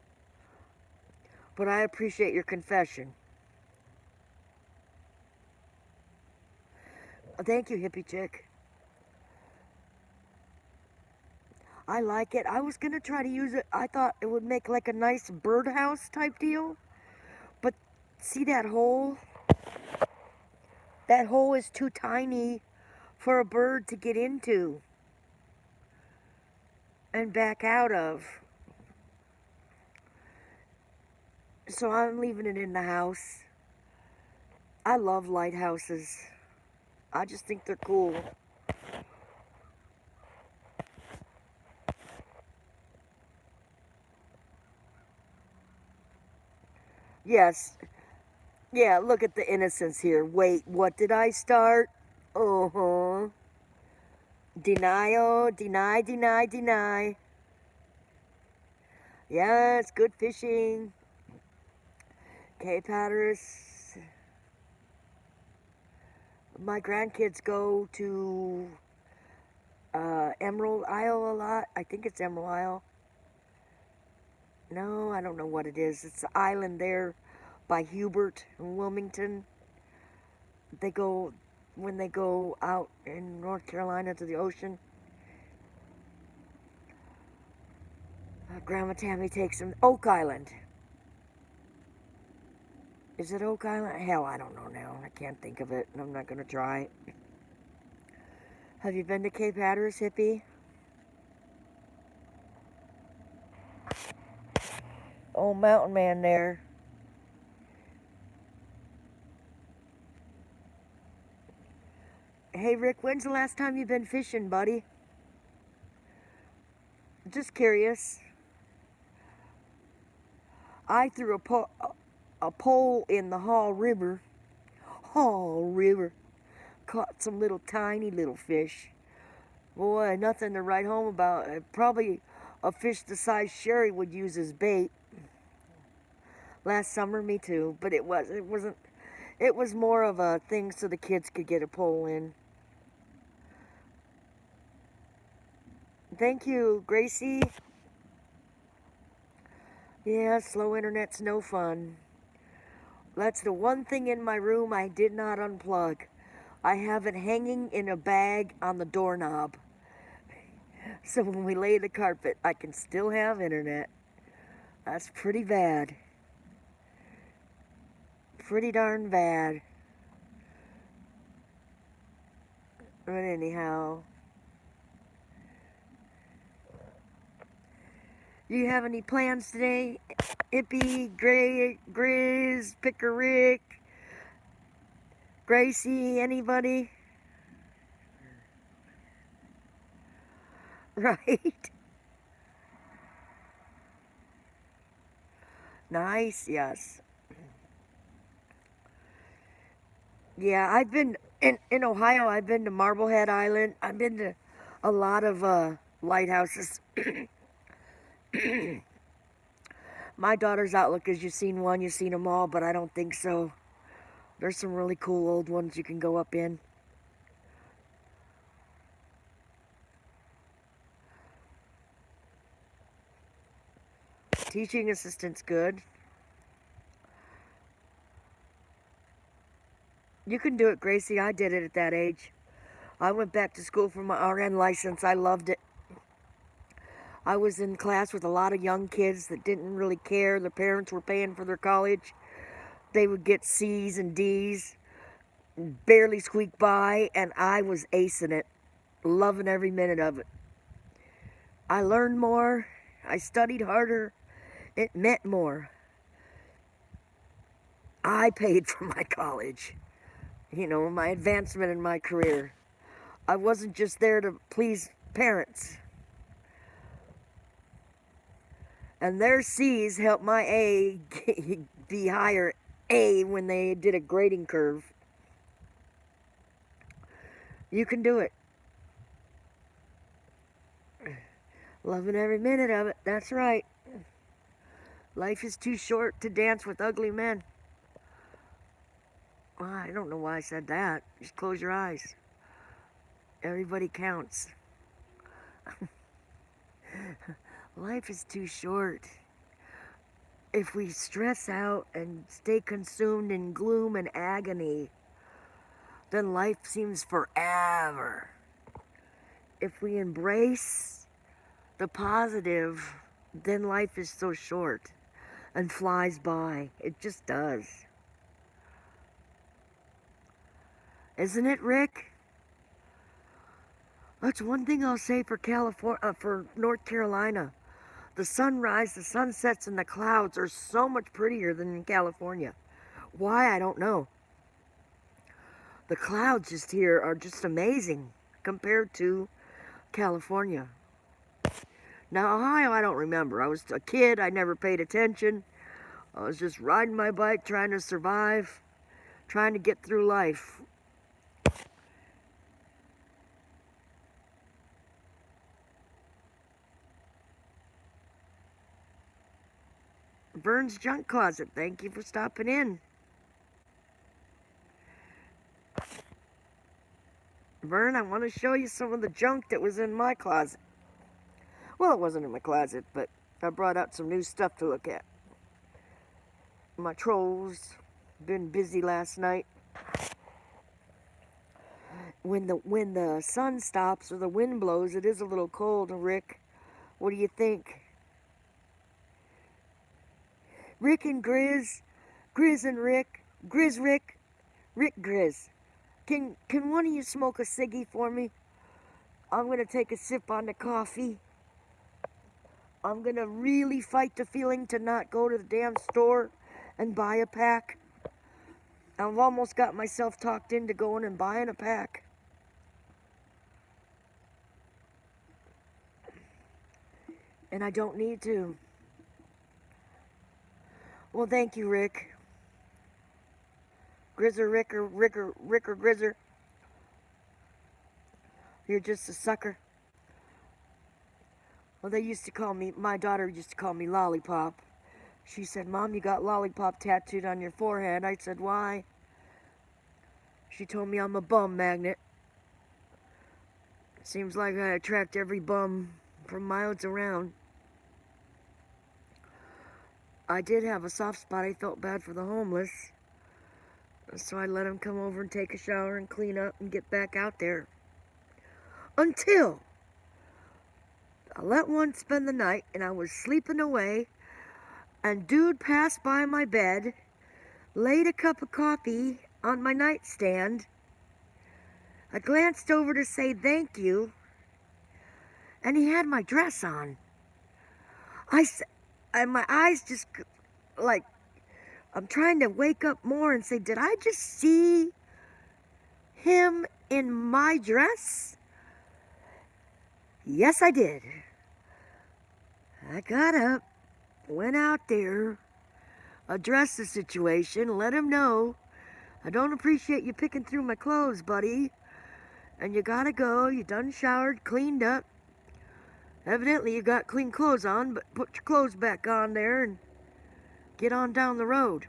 But I appreciate your confession. Thank you, Hippie Chick. I like it. I was going to try to use it. I thought it would make like a nice birdhouse type deal. But see that hole? That hole is too tiny for a bird to get into and back out of. So I'm leaving it in the house. I love lighthouses. I just think they're cool. Yes. Yeah, look at the innocence here. Wait, what did I start? Uh-huh. Denial, deny, deny, deny. Yes, good fishing. Cape Hatteras. My grandkids go to Emerald Isle a lot. I think it's Emerald Isle. No, I don't know what it is. It's the island there by Hubert and Wilmington. They go, when they go out in North Carolina to the ocean, Grandma Tammy takes them. Oak Island. Is it Oak Island? Hell, I don't know now. I can't think of it, and I'm not going to try. Have you been to Cape Hatteras, hippie? Oh, mountain man there. Hey, Rick, when's the last time you've been fishing, buddy? Just curious. I threw a pole in the Hall River. Hall River. Caught some little tiny little fish. Boy, nothing to write home about. Probably a fish the size Sherry would use as bait. Last summer, me too. But it wasn't. It was more of a thing so the kids could get a pole in. Thank you, Gracie. Yeah, slow internet's no fun. That's the one thing in my room I did not unplug. I have it hanging in a bag on the doorknob. So when we lay the carpet, I can still have internet. That's pretty bad. Pretty darn bad. But anyhow. You have any plans today? Hippie, Grizz, Picker Rick, Gracie, anybody? Right? Nice, yes. Yeah, I've been in Ohio. I've been to Marblehead Island. I've been to a lot of lighthouses. My daughter's outlook is you've seen one, you've seen them all, but I don't think so. There's some really cool old ones you can go up in. Teaching assistant's good. You can do it, Gracie. I did it at that age. I went back to school for my RN license. I loved it. I was in class with a lot of young kids that didn't really care. Their parents were paying for their college. They would get C's and D's, barely squeak by, and I was acing it, loving every minute of it. I learned more. I studied harder. It meant more. I paid for my college, my advancement in my career. I wasn't just there to please parents. And their C's helped my A be higher A when they did a grading curve. You can do it. Loving every minute of it. That's right. Life is too short to dance with ugly men. Well, I don't know why I said that. Just close your eyes. Everybody counts. Life is too short. If we stress out and stay consumed in gloom and agony, then life seems forever. If we embrace the positive, then life is so short and flies by. It just does. Isn't it, Rick? That's one thing I'll say for California, for North Carolina. The sunrise, the sunsets, and the clouds are so much prettier than in California. Why, I don't know. The clouds just here are just amazing compared to California. Now, Ohio, I don't remember. I was a kid. I never paid attention. I was just riding my bike, trying to survive, trying to get through life. Vern's Junk Closet, thank you for stopping in. Vern, I want to show you some of the junk that was in my closet. Well, it wasn't in my closet, but I brought out some new stuff to look at. My trolls, been busy last night. When the sun stops or the wind blows, it is a little cold, Rick. What do you think? Rick and Grizz, Grizz and Rick, Grizz Rick, Rick Grizz. Can one of you smoke a ciggy for me? I'm gonna take a sip on the coffee. I'm gonna really fight the feeling to not go to the damn store and buy a pack. I've almost got myself talked into going and buying a pack. And I don't need to. Well, thank you, Rick. Grizzer, Rick or Grizzer. You're just a sucker. Well, they used to call me, my daughter used to call me Lollipop. She said, Mom, you got Lollipop tattooed on your forehead. I said, why? She told me I'm a bum magnet. Seems like I attract every bum from miles around. I did have a soft spot. I felt bad for the homeless. So I let them come over and take a shower and clean up and get back out there. Until I let one spend the night and I was sleeping away and dude passed by my bed, laid a cup of coffee on my nightstand. I glanced over to say thank you and he had my dress on. And my eyes just like, I'm trying to wake up more and say, did I just see him in my dress? Yes, I did. I got up, went out there, addressed the situation, let him know, I don't appreciate you picking through my clothes, buddy. And you gotta go, you done showered, cleaned up. Evidently you got clean clothes on, but put your clothes back on there and get on down the road.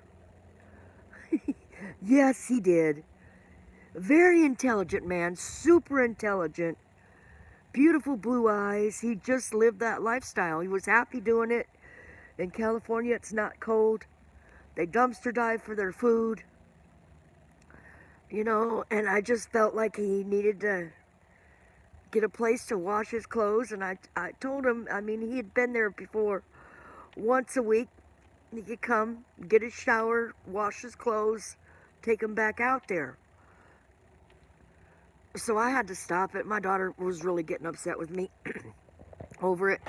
Yes, he did. Very intelligent man, super intelligent, beautiful blue eyes. He just lived that lifestyle. He was happy doing it. In California, it's not cold. They dumpster dive for their food. You know, and I just felt like he needed to get a place to wash his clothes. And I told him, I mean, he had been there before. Once a week, he could come, get his shower, wash his clothes, take him back out there. So I had to stop it. My daughter was really getting upset with me over it.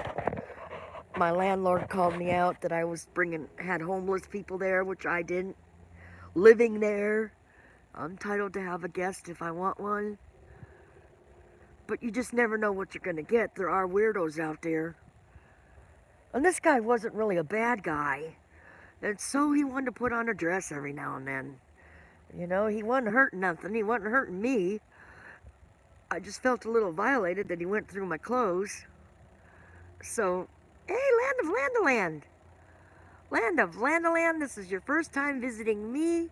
My landlord called me out that I was had homeless people there, which I didn't. Living there. I'm entitled to have a guest if I want one. But you just never know what you're going to get. There are weirdos out there. And this guy wasn't really a bad guy. And so he wanted to put on a dress every now and then. You know, he wasn't hurting nothing. He wasn't hurting me. I just felt a little violated that he went through my clothes. So, hey, Land of Landaland. Land of Landaland, this is your first time visiting me.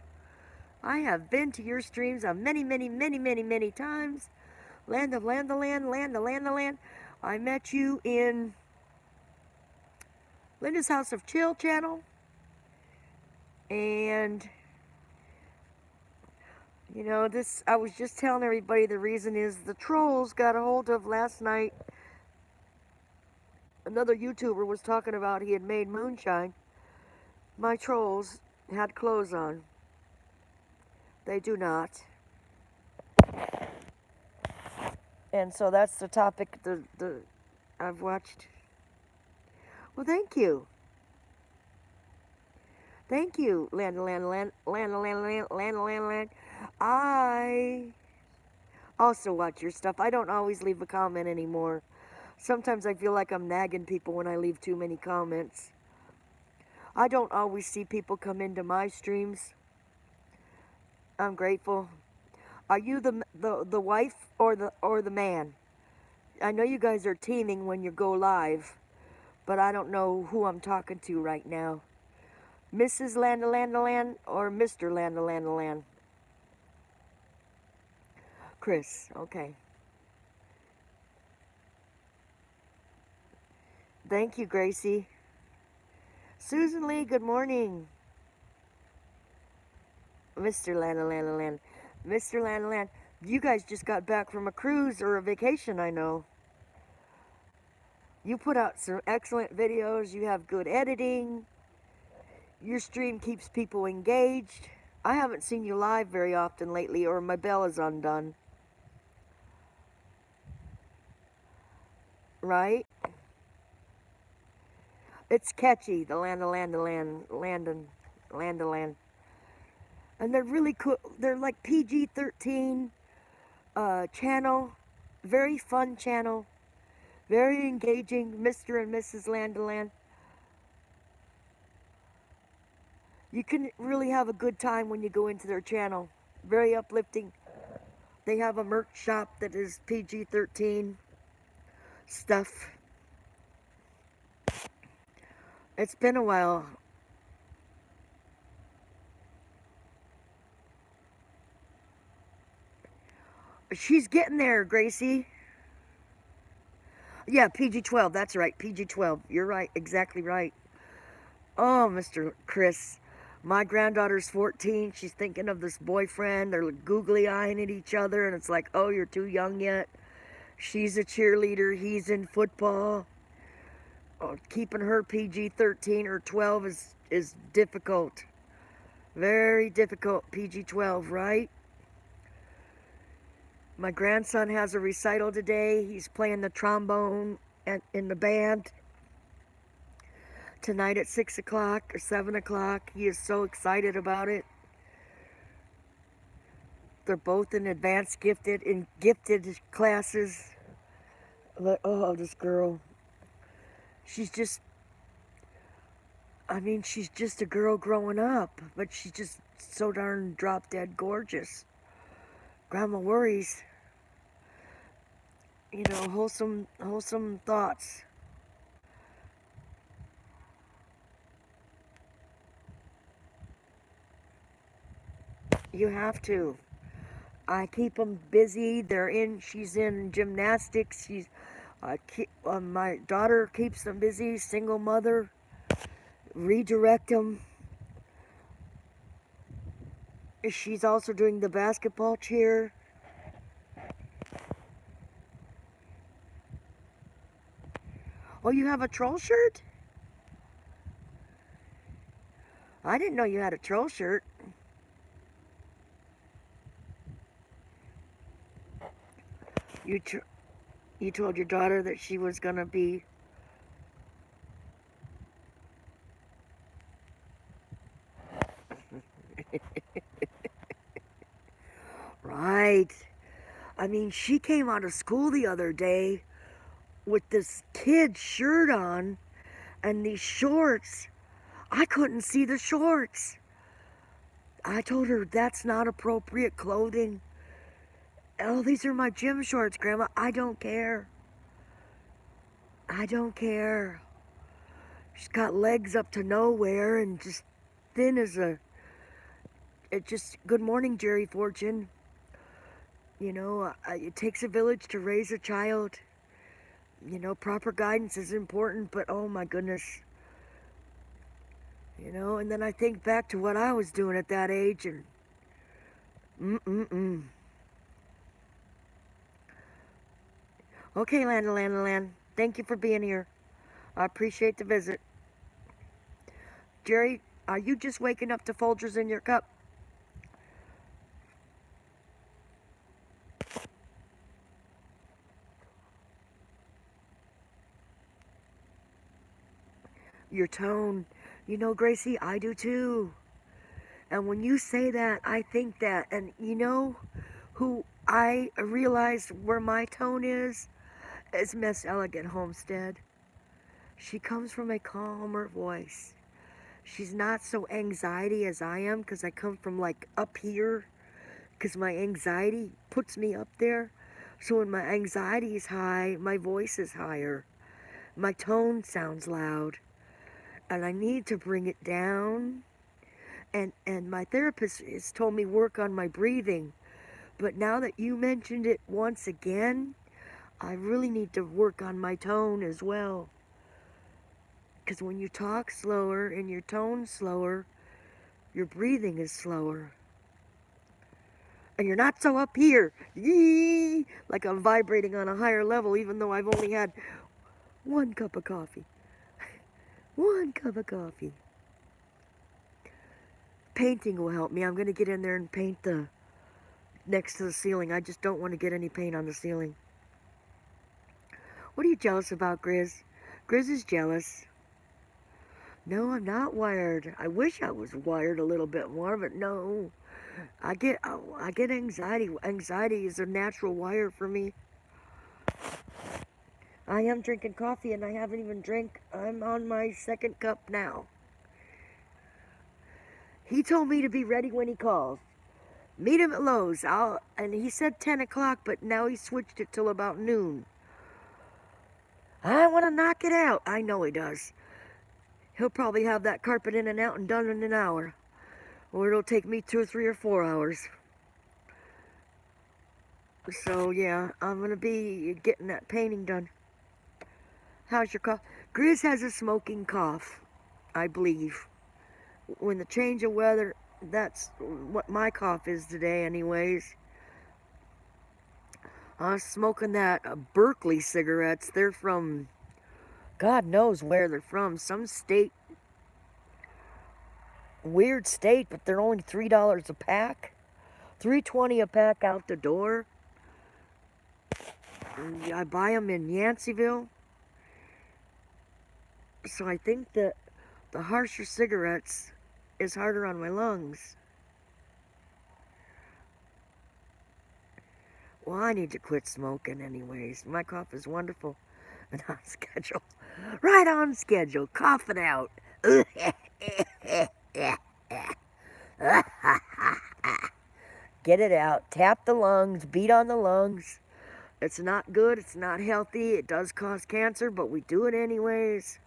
I have been to your streams many, many, many, many, many times. Land of Landaland, Land of Landaland. I met you in Linda's House of Chill channel. And, you know, I was just telling everybody the reason is the trolls got a hold of last night Another YouTuber was talking about he had made moonshine. My trolls had clothes on. They do not. And so that's the topic the I've watched. Well, thank you. Thank you, land. I also watch your stuff. I don't always leave a comment anymore. Sometimes I feel like I'm nagging people when I leave too many comments. I don't always see people come into my streams. I'm grateful. Are you the wife or the man? I know you guys are teaming when you go live, but I don't know who I'm talking to right now. Mrs. Land or Mr. Land? Chris, okay. Thank you, Gracie. Susan Lee, good morning. Mr. Land. Mr. Land. You guys just got back from a cruise or a vacation, I know. You put out some excellent videos. You have good editing. Your stream keeps people engaged. I haven't seen you live very often lately, or my bell is undone. Right? It's catchy, the land. And they're really cool. They're like PG-13 channel. Very fun channel. Very engaging, Mr. and Mrs. Land. You can really have a good time when you go into their channel. Very uplifting. They have a merch shop that is PG-13 stuff. It's been a while. She's getting there, Gracie. Yeah, PG-12. That's right, PG-12. You're right, exactly right. Oh, Mr. Chris. My granddaughter's 14. She's thinking of this boyfriend. They're googly eyeing at each other, and it's like, oh, you're too young yet. She's a cheerleader. He's in football. Oh, keeping her PG-13 or 12 is difficult. Very difficult. PG-12, right? My grandson has a recital today. He's playing the trombone in the band. Tonight at 6 o'clock or 7 o'clock. He is so excited about it. They're both in advanced gifted classes. Oh, this girl. She's just, she's just a girl growing up, but she's just so darn drop dead gorgeous. Grandma worries. You know, wholesome thoughts. You have to. I keep them busy. She's in gymnastics. My daughter keeps them busy. Single mother. Redirect them. She's also doing the basketball cheer. Oh, you have a troll shirt? I didn't know you had a troll shirt. You told your daughter that she was gonna be. Right. She came out of school the other day with this kid's shirt on and these shorts. I couldn't see the shorts. I told her that's not appropriate clothing. Oh, these are my gym shorts, Grandma. I don't care. I don't care. She's got legs up to nowhere and just thin as a... Good morning, Jerry Fortune. You know, it takes a village to raise a child. You know, proper guidance is important, but oh my goodness. You know, and then I think back to what I was doing at that age and... Okay, land. Thank you for being here. I appreciate the visit. Jerry, are you just waking up to Folgers in your cup? Your tone. You know, Gracie, I do too. And when you say that, I think that. And you know who I realized where my tone is? It's Miss Elegant Homestead. She comes from a calmer voice. She's not so anxiety as I am because I come from like up here because my anxiety puts me up there. So when my anxiety is high, my voice is higher. My tone sounds loud. And I need to bring it down. And my therapist has told me work on my breathing. But now that you mentioned it once again, I really need to work on my tone as well. Because when you talk slower and your tone slower, your breathing is slower. And you're not so up here, yee, like I'm vibrating on a higher level, even though I've only had 1 cup of coffee. 1 cup of coffee. Painting will help me. I'm going to get in there and paint the next to the ceiling. I just don't want to get any paint on the ceiling. What are you jealous about, Grizz? Grizz is jealous. No, I'm not wired. I wish I was wired a little bit more, but no. I get anxiety. Anxiety is a natural wire for me. I am drinking coffee and I haven't even drank. I'm on my 2nd cup now. He told me to be ready when he calls. Meet him at Lowe's. And he said 10 o'clock, but now he switched it till about noon. I want to knock it out. I know he does. He'll probably have that carpet in and out and done in an hour. Or it'll take me 2 or 3 or 4 hours. So yeah, I'm going to be getting that painting done. How's your cough? Grizz has a smoking cough, I believe. When the change of weather, that's what my cough is today anyways. I was smoking that Berkeley cigarettes. They're from, God knows where they're from. Some state, weird state, but they're only $3 a pack. $3.20 a pack out the door. And I buy them in Yanceyville. So I think that the harsher cigarettes is harder on my lungs. Well, I need to quit smoking anyways. My cough is wonderful and on schedule. Right on schedule. Cough it out. Get it out. Tap the lungs. Beat on the lungs. It's not good. It's not healthy. It does cause cancer, but we do it anyways.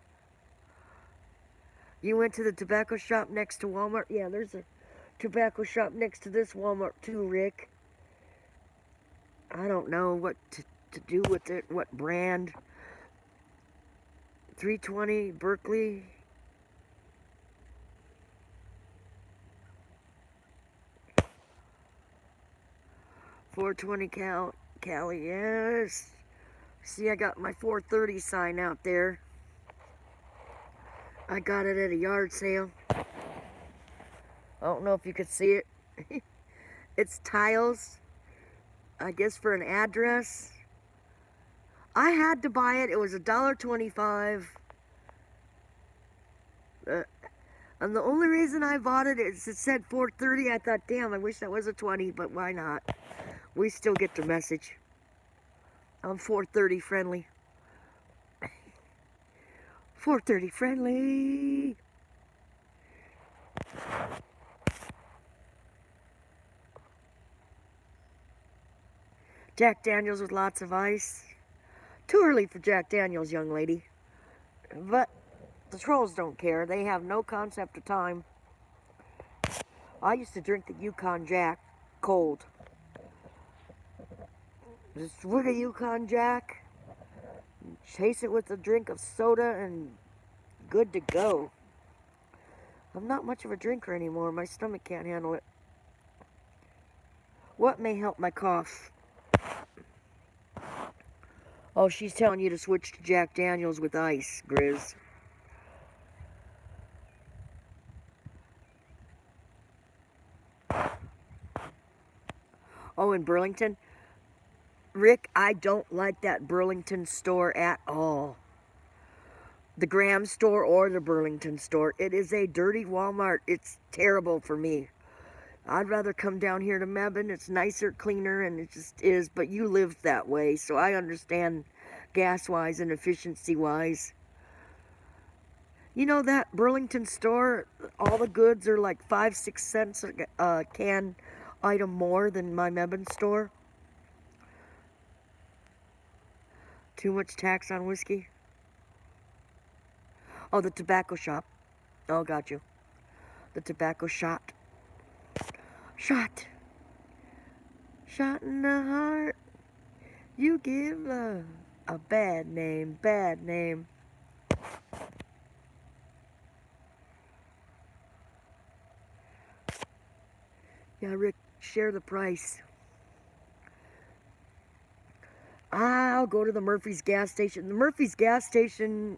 You went to the tobacco shop next to Walmart? Yeah, there's a tobacco shop next to this Walmart too, Rick. I don't know what to do with it, what brand. 320 Berkeley. .420 Cali, yes. See, I got my 430 sign out there. I got it at a yard sale. I don't know if you could see it. It's tiles, I guess for an address. I had to buy it. It was $1.25. And the only reason I bought it is it said 430. I thought, damn, I wish that was a 20, but why not? We still get the message. I'm 430 friendly. 430 friendly. Jack Daniels with lots of ice. Too early for Jack Daniels, young lady. But the trolls don't care. They have no concept of time. I used to drink the Yukon Jack cold. Just swig a Yukon Jack, chase it with a drink of soda, and good to go. I'm not much of a drinker anymore. My stomach can't handle it. What may help my cough? Oh, she's telling you to switch to Jack Daniels with ice, Grizz. Oh, in Burlington? Rick, I don't like that Burlington store at all. The Graham store or the Burlington store. It is a dirty Walmart. It's terrible for me. I'd rather come down here to Mebane. It's nicer, cleaner, and it just is. But you live that way, so I understand gas-wise and efficiency-wise. You know that Burlington store, all the goods are like 5-6 cents a can item more than my Mebane store. Too much tax on whiskey? Oh, the tobacco shop. Oh, got you. The tobacco shot. Shot. Shot in the heart. You give love a bad name, bad name. Yeah, Rick, share the price. I'll go to the Murphy's gas station. The Murphy's gas station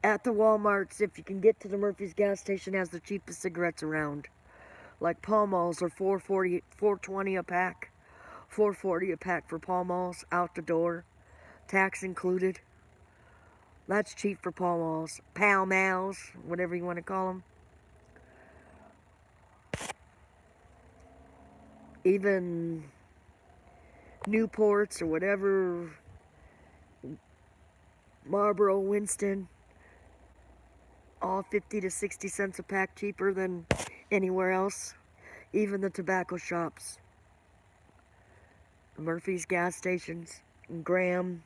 at the Walmarts, if you can get to the Murphy's gas station, has the cheapest cigarettes around. Like Pall Malls are $4.40, $4.20 a pack. $4.40 a pack for Pall Malls, out the door. Tax included. That's cheap for Pall Malls. Pall Malls, whatever you want to call them. Even Newports or whatever, Marlboro, Winston, all 50 to 60 cents a pack cheaper than anywhere else. Even the tobacco shops. Murphy's gas stations, Graham,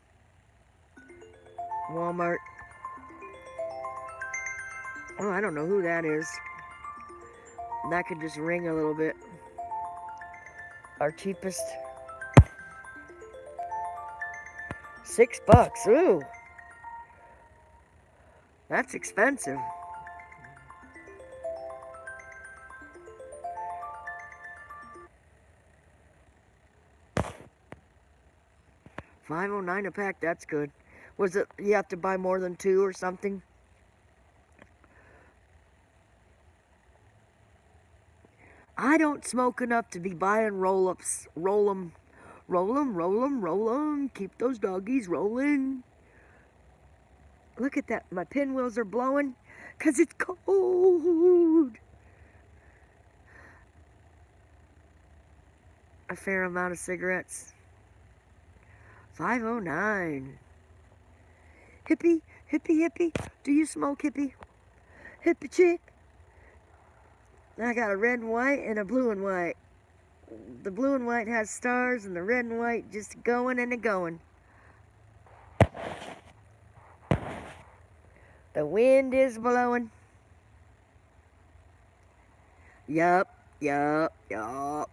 Walmart. Oh, I don't know who that is. That could just ring a little bit. Our cheapest. $6. Ooh. That's expensive. $5.09 a pack, that's good. Was it, you have to buy more than 2 or something? I don't smoke enough to be buying roll-ups. Roll 'em. Roll 'em, roll 'em, roll 'em. Keep those doggies rolling. Look at that. My pinwheels are blowing because it's cold. A fair amount of cigarettes. $5.09. Hippie, hippie, hippie. Do you smoke, hippie? Hippie chick. I got a red and white and a blue and white. The blue and white has stars and the red and white just going and a-going. The wind is blowing. Yup, yup, yup.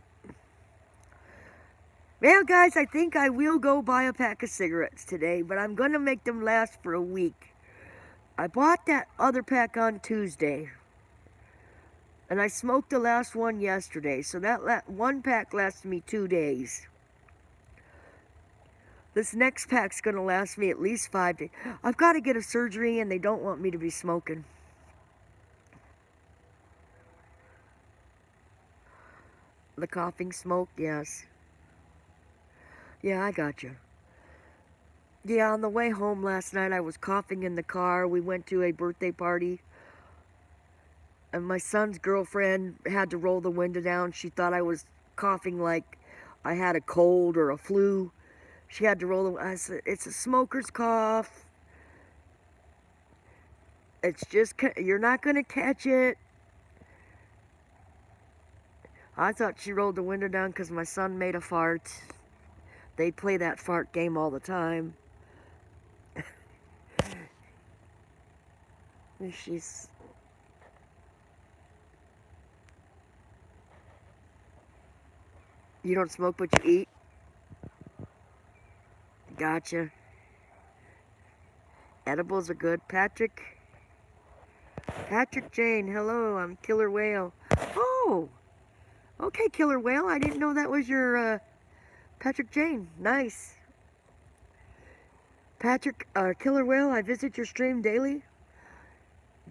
Well, guys, I think I will go buy a pack of cigarettes today, but I'm going to make them last for a week. I bought that other pack on Tuesday, and I smoked the last one yesterday, so that one pack lasted me 2 days. This next pack's going to last me at least 5 days. I've got to get a surgery, and they don't want me to be smoking. The coughing smoke, yes. Yeah, I got you. Yeah, on the way home last night, I was coughing in the car. We went to a birthday party, and my son's girlfriend had to roll the window down. She thought I was coughing like I had a cold or a flu. She had to roll the. I said, it's a smoker's cough. It's just, you're not going to catch it. I thought she rolled the window down because my son made a fart. They play that fart game all the time. She's... You don't smoke, but you eat? Gotcha. Edibles are good. Patrick Jane, hello, I'm Killer Whale. Oh! Okay, Killer Whale, I didn't know that was your, Patrick Jane. Nice. Patrick, Killer Whale, I visit your stream daily.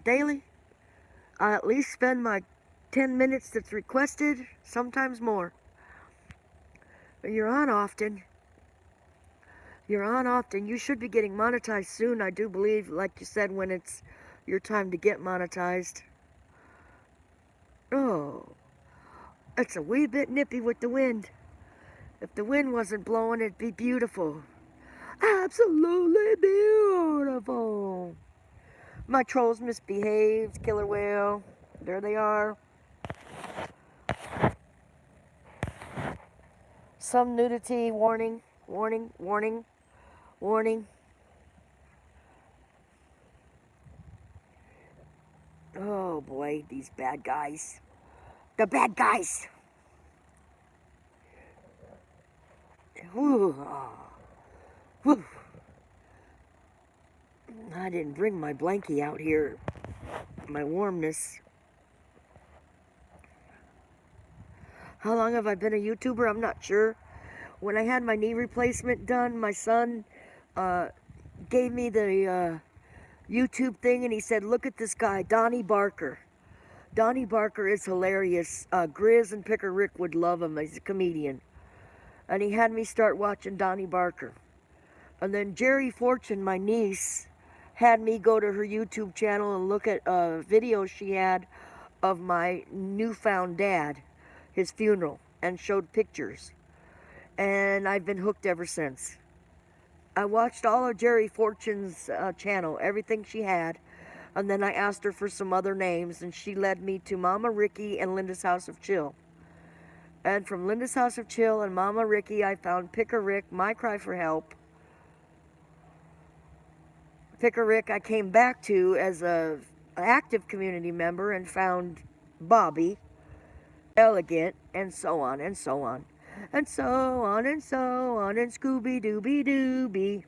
Daily. I at least spend my 10 minutes that's requested, sometimes more. But you're on often. You're on often. You should be getting monetized soon, I do believe, like you said, when it's your time to get monetized. Oh, it's a wee bit nippy with the wind. If the wind wasn't blowing, it'd be beautiful. Absolutely beautiful. My trolls misbehaved, Killer Whale. There they are. Some nudity, warning, warning, warning, warning. Oh boy, these bad guys. The bad guys. Whew. Whew. I didn't bring my blankie out here. My warmness. How long have I been a YouTuber? I'm not sure. When I had my knee replacement done, my son gave me the YouTube thing and he said, look at this guy, Donnie Barker. Donnie Barker is hilarious. Grizz and Picker Rick would love him. He's a comedian. And he had me start watching Donnie Barker. And then Jerry Fortune, my niece, had me go to her YouTube channel and look at a video she had of my newfound dad, his funeral, and showed pictures. And I've been hooked ever since. I watched all of Jerry Fortune's channel, everything she had, and then I asked her for some other names, and she led me to Mama Ricky and Linda's House of Chill. And from Linda's House of Chill and Mama Ricky, I found Picker Rick, My Cry for Help. Picker Rick I came back to as an active community member and found Bobby, Elegant, and so on and so on. And so on and so on and Scooby-Dooby-Dooby.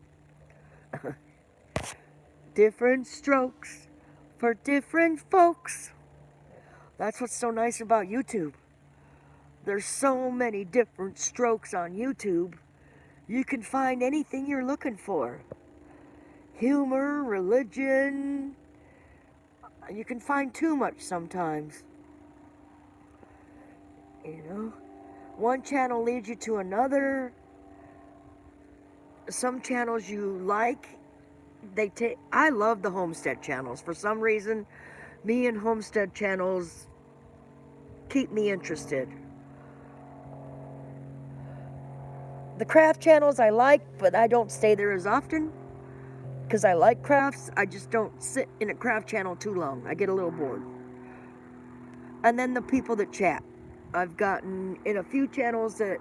Different strokes for different folks. That's what's so nice about YouTube. There's so many different strokes on YouTube. You can find anything you're looking for. Humor, religion. You can find too much sometimes. You know? One channel leads you to another. Some channels you like, I love the homestead channels. For some reason, me and homestead channels keep me interested. The craft channels I like, but I don't stay there as often because I like crafts. I just don't sit in a craft channel too long. I get a little bored. And then the people that chat. I've gotten in a few channels that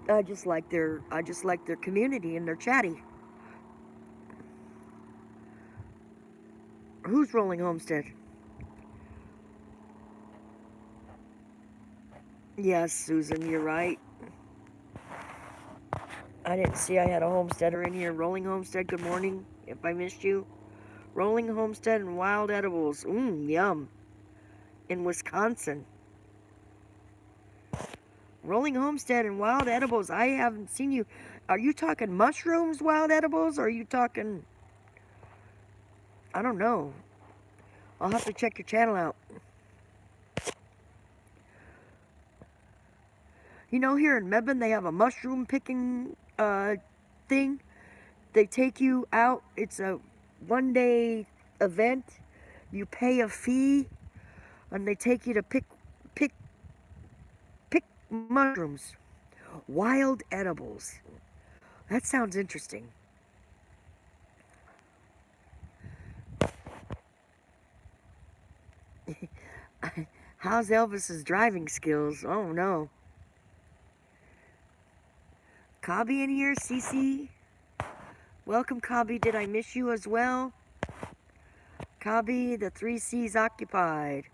I just like their community and they're chatty. Who's rolling homestead? Yes, Susan, you're right. I didn't see I had a homesteader in here. Rolling homestead, good morning, if I missed you. Rolling homestead and wild edibles. Yum. In Wisconsin. Rolling homestead and wild edibles. I haven't seen you. Are you talking mushrooms, wild edibles? Or are you talking... I don't know. I'll have to check your channel out. You know, here in Mebane, they have a mushroom picking thing. They take you out. It's a one-day event. You pay a fee, and they take you to pick mushrooms. Wild edibles. That sounds interesting. How's Elvis's driving skills? Oh no. Cobby in here, Cece. Welcome, Cobby. Did I miss you as well? Cobby, the 3 C's occupied.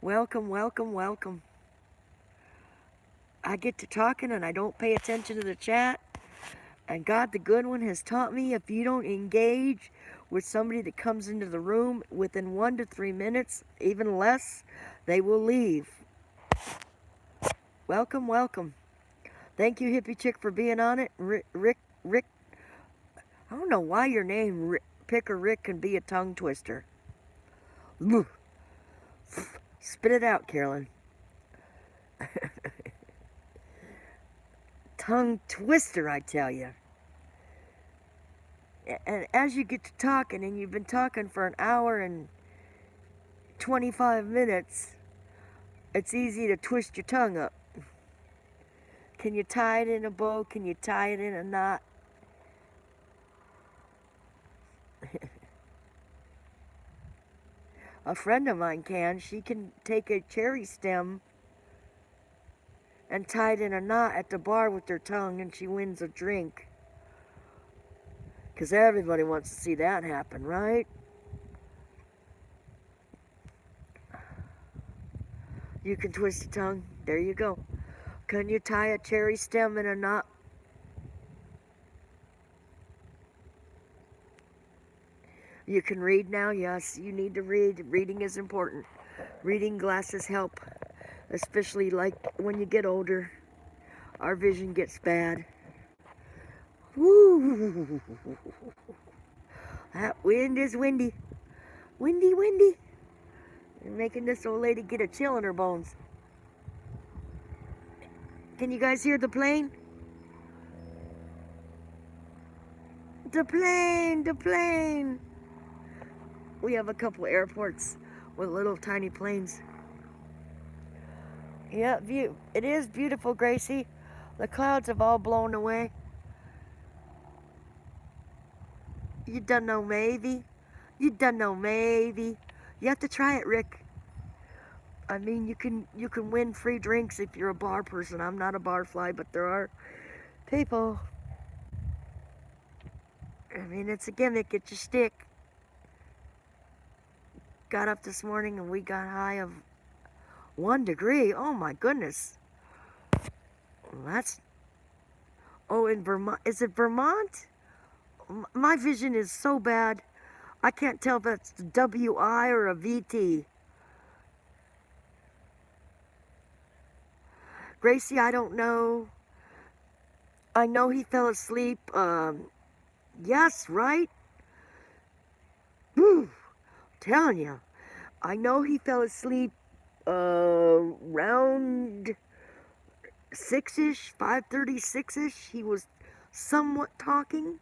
Welcome, welcome, welcome. I get to talking and I don't pay attention to the chat. And God, the good one, has taught me if you don't engage with somebody that comes into the room within 1 to 3 minutes, even less, they will leave. Welcome, welcome. Thank you, Hippie Chick, for being on it. Rick, I don't know why your name, Picker Rick, can be a tongue twister. Spit it out, Carolyn. Tongue twister, I tell you. And as you get to talking, and you've been talking for an hour and 25 minutes, it's easy to twist your tongue up. Can you tie it in a bow? Can you tie it in a knot? A friend of mine can. She can take a cherry stem and tie it in a knot at the bar with her tongue, and she wins a drink. Because everybody wants to see that happen, right? You can twist your tongue. There you go. Can you tie a cherry stem in a knot? You can read now? Yes, you need to read. Reading is important. Reading glasses help, especially like when you get older. Our vision gets bad. Woo! That wind is windy. Windy, windy. You're making this old lady get a chill in her bones. Can you guys hear the plane? The plane, the plane. We have a couple airports with little tiny planes. Yeah, view. It is beautiful, Gracie. The clouds have all blown away. You done know maybe. You done know maybe. You have to try it, Rick. I mean, you can win free drinks if you're a bar person. I'm not a bar fly, but there are people. I mean, it's a gimmick. It's a stick. Got up this morning and we got high of 1 degree. Oh my goodness. That's... Oh, in Vermont. Is it Vermont? My vision is so bad. I can't tell if that's a W-I or a VT. Gracie, I don't know. I know he fell asleep. Yes, right? Whew. Telling you. I know he fell asleep around 6-ish, 5:36-ish. He was somewhat talking.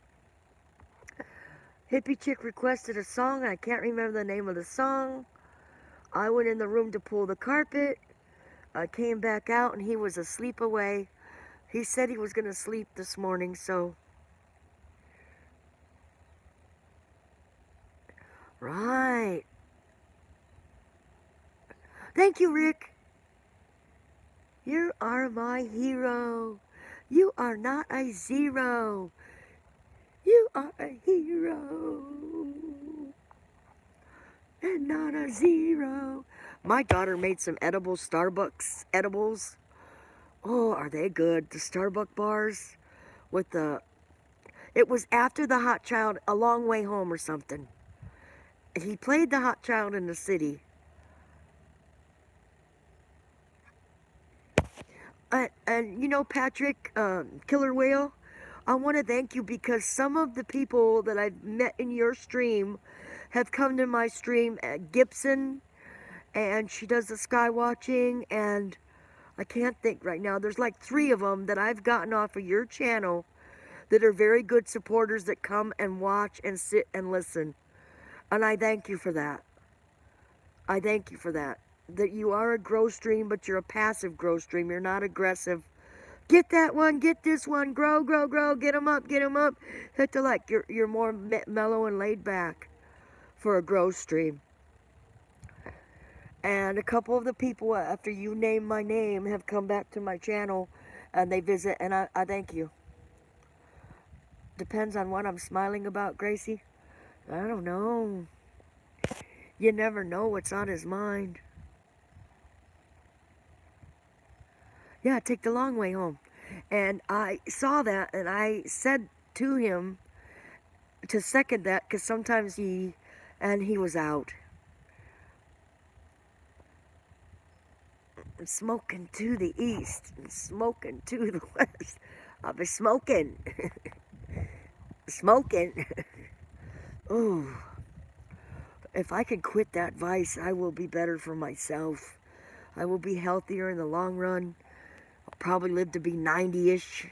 Hippie chick requested a song. I can't remember the name of the song. I went in the room to pull the carpet. I came back out and he was asleep away. He said he was going to sleep this morning, so... Right. Thank you, Rick. You are my hero. You are not a zero. You are a hero. And not a zero. My daughter made some edible Starbucks edibles. Oh, are they good? The Starbucks bars with the... It was after the Hot Child, A Long Way Home or something. He played the Hot Child in the city. And you know, Patrick, Killer Whale, I want to thank you because some of the people that I've met in your stream have come to my stream. Gibson, and she does the sky watching, and I can't think right now. There's like 3 of them that I've gotten off of your channel that are very good supporters that come and watch and sit and listen. And I thank you for that. I thank you for that. That you are a grow stream, but you're a passive grow stream. You're not aggressive. Get that one, get this one, grow, grow, grow, get them up, get them up. Hit the like. You're more mellow and laid back for a grow stream. And a couple of the people, after you name my name, have come back to my channel and they visit, and I thank you. Depends on what I'm smiling about, Gracie. I don't know. You never know what's on his mind. Yeah, take the long way home. And I saw that, and I said to him to second that, because sometimes he was out. And smoking to the east, and smoking to the west. I'll be smoking. smoking. Ooh, if I can quit that vice, I will be better for myself. I will be healthier in the long run. I'll probably live to be 90-ish.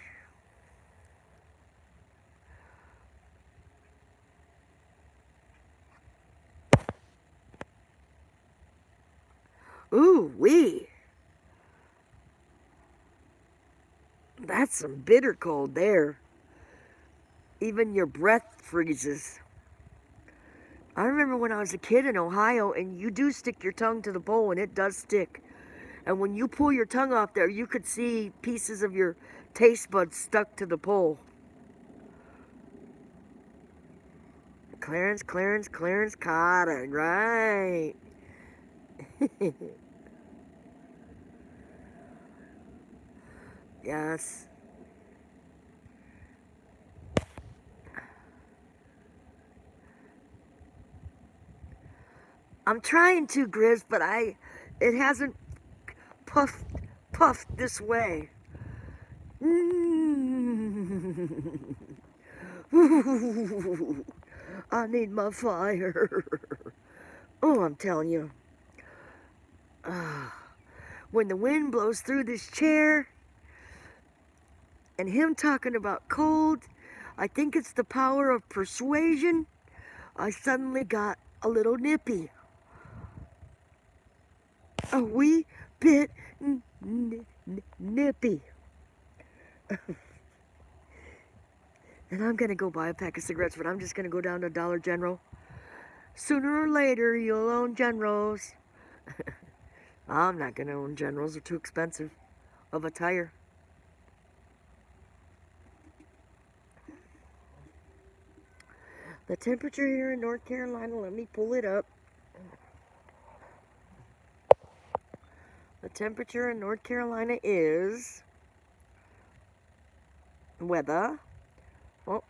Ooh, wee. That's some bitter cold there. Even your breath freezes. I remember when I was a kid in Ohio, and you do stick your tongue to the bowl, and it does stick. And when you pull your tongue off there, you could see pieces of your taste buds stuck to the pole. Clarence Cotton, right. Yes. I'm trying to, Grizz, but it hasn't puffed this way. I need my fire. Oh, I'm telling you. When the wind blows through this chair, and him talking about cold, I think it's the power of persuasion. I suddenly got a little nippy. A wee bit nippy. And I'm going to go buy a pack of cigarettes, but I'm just going to go down to Dollar General. Sooner or later, you'll own Generals. I'm not going to own Generals. They're too expensive of a tire. The temperature here in North Carolina, let me pull it up. The temperature in North Carolina is weather. Well,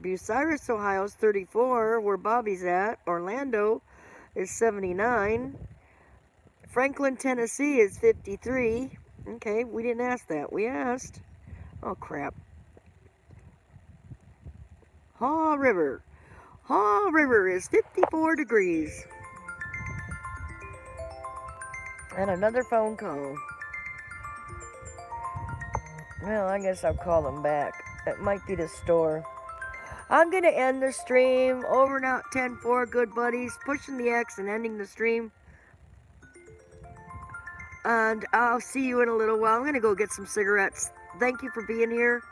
Bucyrus, Ohio is 34, where Bobby's at. Orlando is 79. Franklin, Tennessee is 53. Okay, we didn't ask that. We asked. Oh, crap. Haw River. Haw River is 54 degrees. And another phone call. Well, I guess I'll call them back. It might be the store. I'm going to end the stream. Over and out 10-4, good buddies. Pushing the X and ending the stream. And I'll see you in a little while. I'm going to go get some cigarettes. Thank you for being here.